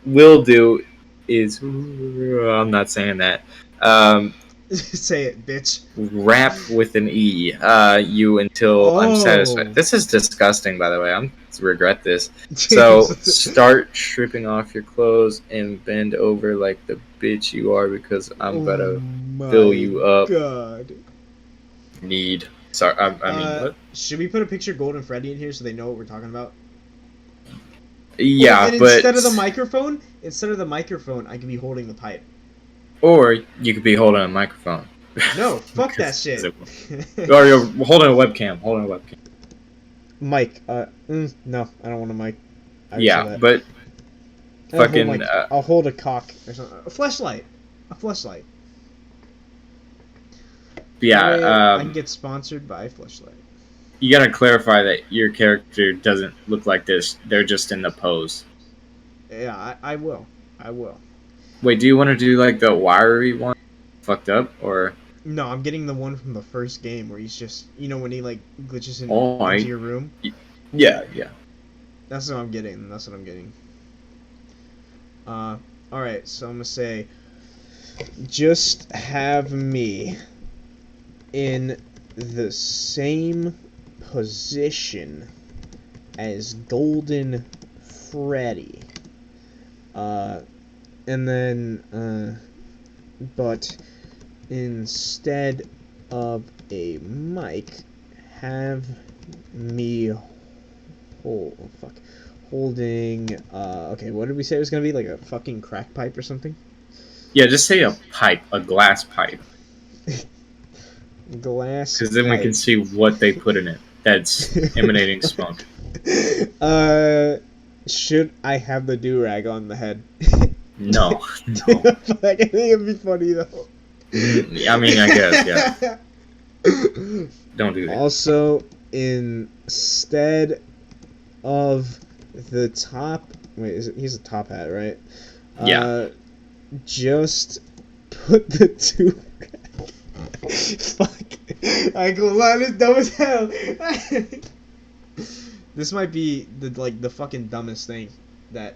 will do is, I'm not saying that. Say it, bitch. Rap with an E. You until I'm satisfied. This is disgusting, by the way. I'm regret this. So start stripping off your clothes and bend over like the bitch you are, because I'm gonna fill you up. God. Need. Sorry. I mean, what? Should we put a picture of Golden Freddy in here so they know what we're talking about? Yeah, and but instead of the microphone, I could be holding the pipe. Or you could be holding a microphone. No, fuck that shit. Or you're holding a webcam. Mic. No, I don't want a mic. Yeah, but fucking. I'll hold a cock or something. A fleshlight. Yeah. I can get sponsored by Fleshlight. You gotta clarify that your character doesn't look like this. They're just in the pose. Yeah, I will. Wait, do you want to do like the wiry one? Fucked up, or? No, I'm getting the one from the first game where he's just, when he like glitches into your room. Yeah. That's what I'm getting. Alright, so I'm gonna say, just have me in the same position as Golden Freddy. And then, but instead of a mic, have me holding, okay, what did we say it was gonna be? Like a fucking crack pipe or something? Yeah, just say a pipe, a glass pipe. Glass Because then we can see what they put in it that's emanating smoke. Should I have the do-rag on the head? No. I think it'd be funny though. I mean, I guess, yeah. Don't do that. Also, instead of the top, he's a top hat, right? Yeah. Just put the do-rag. Fuck. I ain't gonna lie, this dumb as hell. This might be the fucking dumbest thing that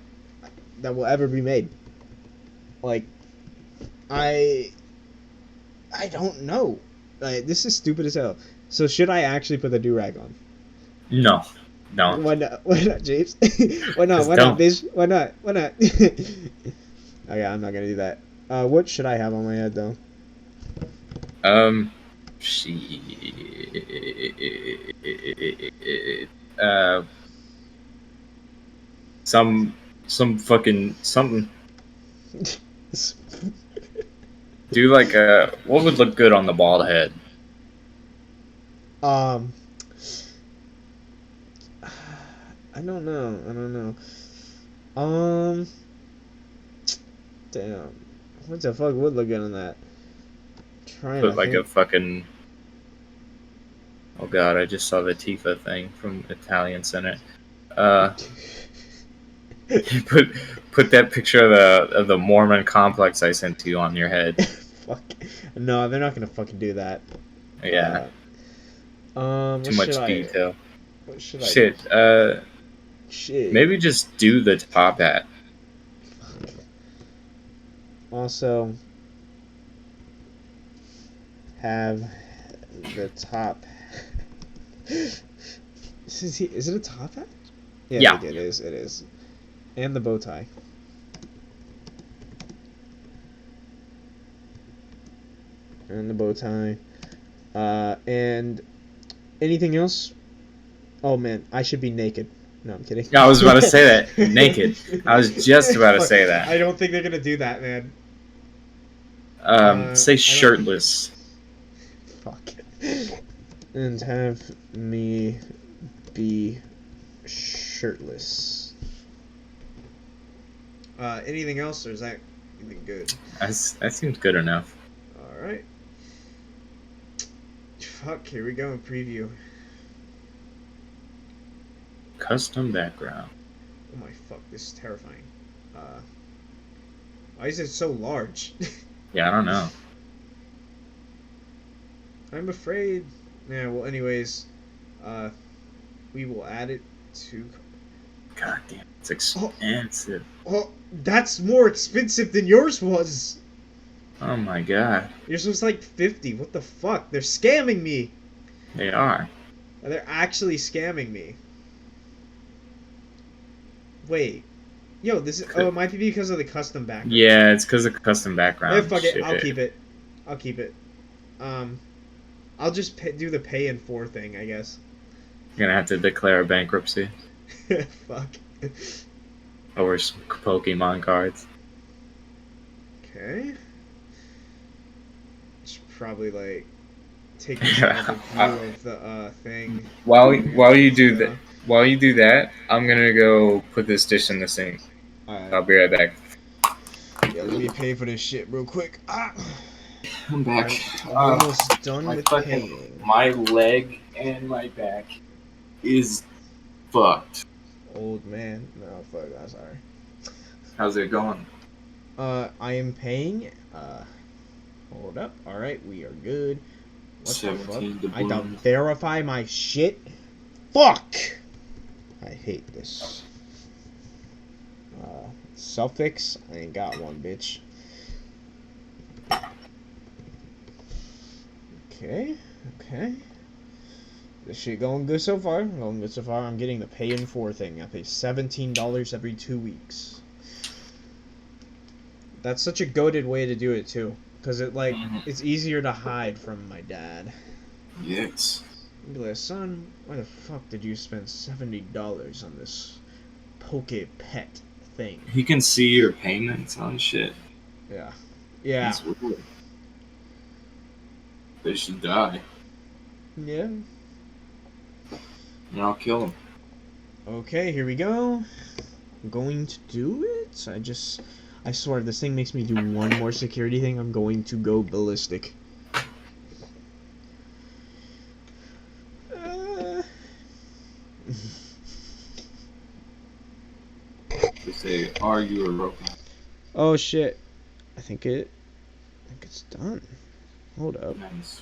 will ever be made. Like, I don't know. Like, this is stupid as hell. So should I actually put the do-rag on? No. No. Why not, James? Why not, bitch? Why not? Okay, I'm not gonna do that. What should I have on my head, though? Some fucking something. Do like what would look good on the bald head? I don't know. Damn. What the fuck would look good on that? Put like a fucking. Oh god, I just saw the Tifa thing from Italian Senate. You put that picture of the Mormon complex I sent to you on your head. Fuck. No, they're not gonna fucking do that. Yeah. Too much detail. What should Shit. Shit. Maybe just do the top hat. Also, have the top. Is it a top hat? Yeah. It is. It is. And the bow tie. And the bow tie. And anything else? Oh man, I should be naked. No, I'm kidding. I was about to say that. Naked. I was just about to say that. I don't think they're gonna do that, man. Say shirtless. Fuck. And have me be shirtless. Anything else, or is that even good? That seems good enough. Alright. Fuck, here we go, preview. Custom background. Oh my fuck, this is terrifying. Why is it so large? Yeah, I don't know. I'm afraid. Yeah, well, anyways, we will add it to. God damn, it's expensive. Oh, that's more expensive than yours was. Oh my god. Yours was like 50. What the fuck? They're scamming me. They are. They're actually scamming me. Wait. Yo, this is. Oh, it might be because of the custom background. Yeah, it's because of custom background. Yeah, fuck it. I'll keep it. I'll keep it. I'll just do the pay in 4 thing, I guess. You're gonna have to declare a bankruptcy. Fuck. Over some Pokemon cards. Okay. Should probably like take a view of the thing. While you do that, I'm gonna go put this dish in the sink. Alright. I'll be right back. Yeah, let me pay for this shit real quick. I'm back. I'm almost done with paying. My leg and my back is fucked. Old man. No, fuck. I'm sorry. How's it going? I am paying. Hold up. Alright, we are good. What the fuck? I don't verify my shit. Fuck! I hate this. Suffix? I ain't got one, bitch. Okay. This shit going good so far. I'm getting the pay in 4 thing. I pay $17 every 2 weeks. That's such a goated way to do it too, because it's easier to hide from my dad. Yes. Be like, son, why the fuck did you spend $70 on this Poke Pet thing? He can see your payments on shit. Yeah. That's weird. They should die. Yeah. And I'll kill them. Okay, here we go. I'm going to do it. I swear, if this thing makes me do one more security thing, I'm going to go ballistic. They say, are you a robot? Oh shit. I think it's done. Hold up. Nice.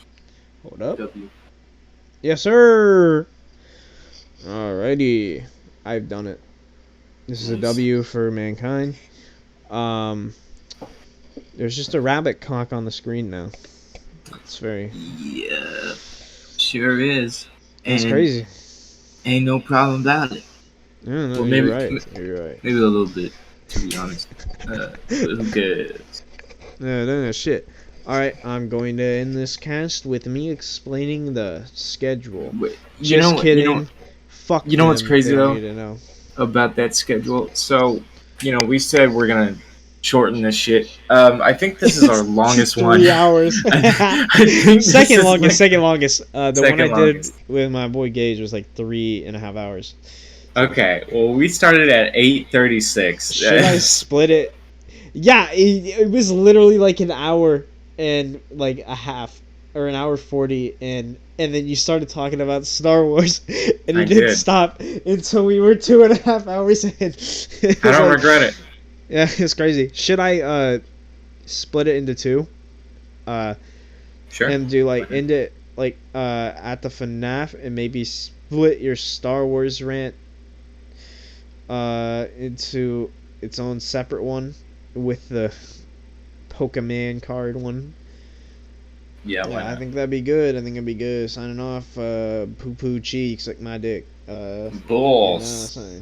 Hold up. W. Yes, sir. Alrighty. I've done it. This is a W for mankind. There's just a rabbit cock on the screen now. It's very... Yeah. Sure is. That's crazy. Ain't no problem about it. Yeah, no, well, you're right. You're right. Maybe a little bit, to be honest. Who cares? No, shit. Alright, I'm going to end this cast with me explaining the schedule. Wait, just kidding. Fuck you know what's crazy, though, know. about that schedule? So, we said we're going to shorten this shit. I think this is our longest 3 one. 3 hours. I think second longest. The second one I longest. did with my boy Gage was like 3.5 hours. Okay, well, we started at 8:36. Should I split it? Yeah, it was literally like an hour and like a half, or an hour 40, and then you started talking about Star Wars, and you didn't stop until we were 2.5 hours in. I don't regret it. Yeah, it's crazy. Should I split it into two? Sure. And do like end it like at the FNaF, and maybe split your Star Wars rant into its own separate one with the Pokemon card one. Yeah, I think that'd be good. I think it'd be good. Signing off, poo poo cheeks, like my dick. Balls. You know,